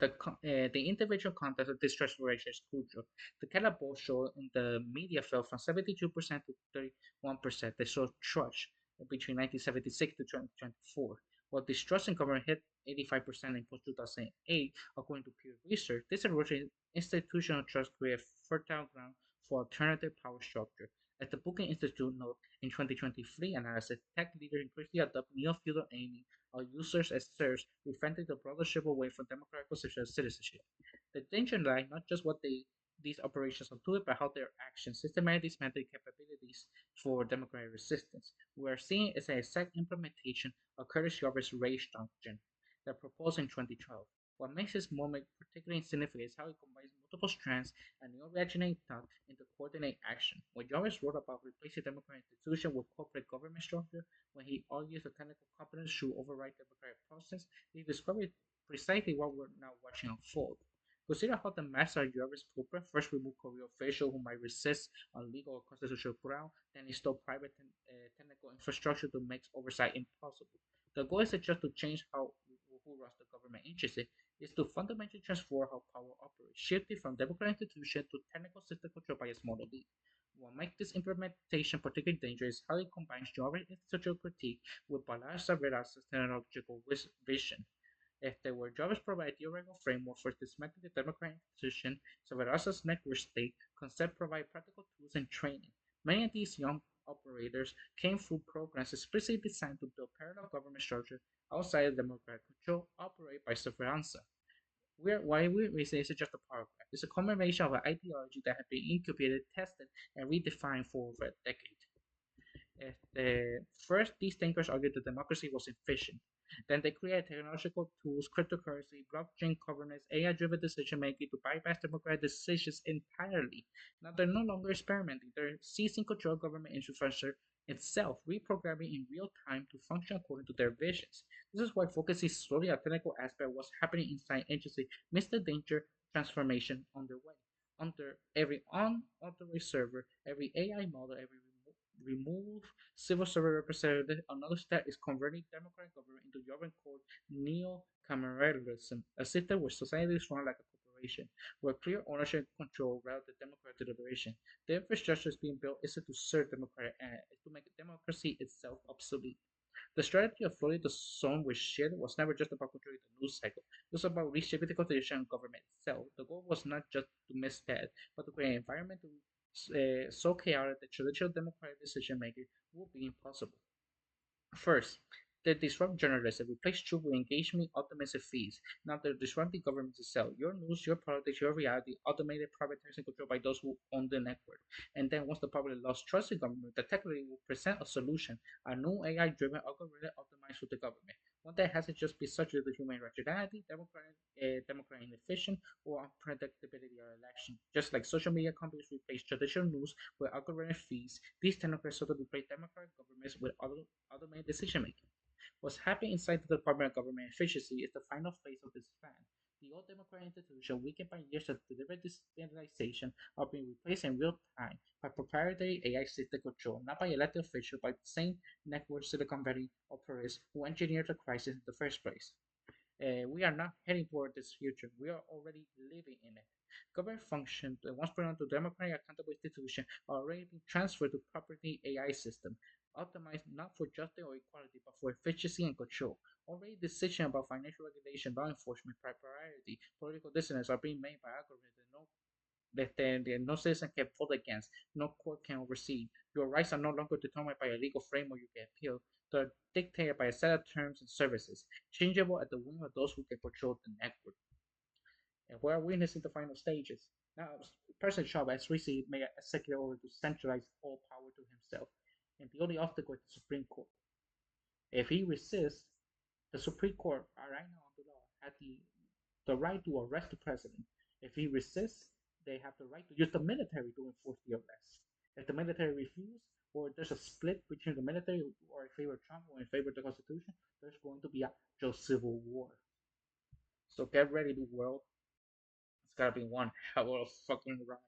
The individual context of this transformation is crucial. The catapult show in the media fell from 72% to 31%. They saw trust between 1976 to 2024, while distrust in government hit 85% in post 2008, according to Pew Research. This erosion in institutional trust created fertile ground for alternative power structure. As the Booking Institute noted in 2023 analysis, tech leaders increasingly adopt neo-feudal aiming our users as serfs, preventing the broader shift away from democratic position as citizenship. The danger lies not just what these operations are doing, but how their actions systematically dismantle capabilities for democratic resistance. We are seeing is an exact implementation of Curtis Yarber's Rage Doctrine that proposed in 2012. What makes this moment particularly significant is how it combines multiple strands and neo-reactionary thought into coordinated action. When Jarvis wrote about replacing democratic institutions with corporate government structure, when he argues that technical competence should override the democratic process, he discovered precisely what we're now watching unfold. Consider how the master of Jarvis blueprint first removed career officials who might resist on legal or constitutional ground, then installed private technical infrastructure to make oversight impossible. The goal isn't just to change how who runs the government agency, is to fundamentally transform how power operates, shifting from democratic institution to technical system controlled by a small elite. What makes this implementation particularly dangerous is how it combines Java institutional critique with Balazs Veras' technological vision. If there were Java's provide theoretical framework for dismantling the democratic institution, Savaras's network state concept provide practical tools and training. Many of these young operators came through programs explicitly designed to build parallel government structure outside of democratic control, operated by Surveillance. Why we say it's just a paragraph. It's a combination of an ideology that has been incubated, tested, and redefined for over a decade. First, these thinkers argued that democracy was efficient. Then they created technological tools, cryptocurrency, blockchain governance, AI-driven decision making to bypass democratic decisions entirely. Now they're no longer experimenting; they're seizing control of government infrastructure itself, reprogramming in real time to function according to their visions. This is why focusing solely on technical aspect of what's happening inside agency makes the danger transformation underway. Under every unauthorized server, every AI model, every remove civil servant representative. Another step is converting democratic government into government called neo-cameralism, a system where society is run like a corporation, where clear ownership and control rather than democratic deliberation. The infrastructure is being built isn't to serve democratic ends, it's to make democracy itself obsolete. The strategy of flooding the zone with shit was never just about controlling the news cycle. It was about reshaping the constitution and government itself. The goal was not just to miss that, but to create an environment so chaotic that traditional democratic decision making would be impossible. First, they disrupt journalism, replace truth with engagement, automates feeds. Now they disrupt the government itself. Your news, your politics, your reality, automated, privatized, and controlled by those who own the network. And then once the public lost trust in government, the technically will present a solution, a new AI-driven algorithm optimized for the government. One that hasn't just been subject to human rationality, democratic inefficient, or unpredictability of election. Just like social media companies replace traditional news with algorithm feeds, these technocrats sort of replace democratic governments with automated decision making. What's happening inside the Department of Government Efficiency is the final phase of this plan. The old democratic institutions, weakened by years of deliberate standardization, are being replaced in real time by proprietary AI system control, not by elected officials, by the same network Silicon Valley operators who engineered the crisis in the first place. We are not heading toward this future. We are already living in it. Government functions that once belonged to democratic accountable institutions are already being transferred to property AI system, optimized not for justice or equality, but for efficiency and control. Already decisions about financial regulation, law enforcement, priority, political dissidence are being made by algorithms no citizen can vote against, no court can oversee. Your rights are no longer determined by a legal framework you can appeal. They're dictated by a set of terms and services, changeable at the whim of those who can control the network. And we're witnessing the final stages. Now, President Trump has recently made a executive order to centralize all power to himself, and the only obstacle is the Supreme Court. If he resists, the Supreme Court, right now under law, has the right to arrest the president. If he resists, they have the right to use the military to enforce the arrest. If the military refuses, or there's a split between the military or in favor of Trump or in favor of the Constitution, there's going to be a civil war. So get ready, the world. It's gotta be one hell of a fucking ride.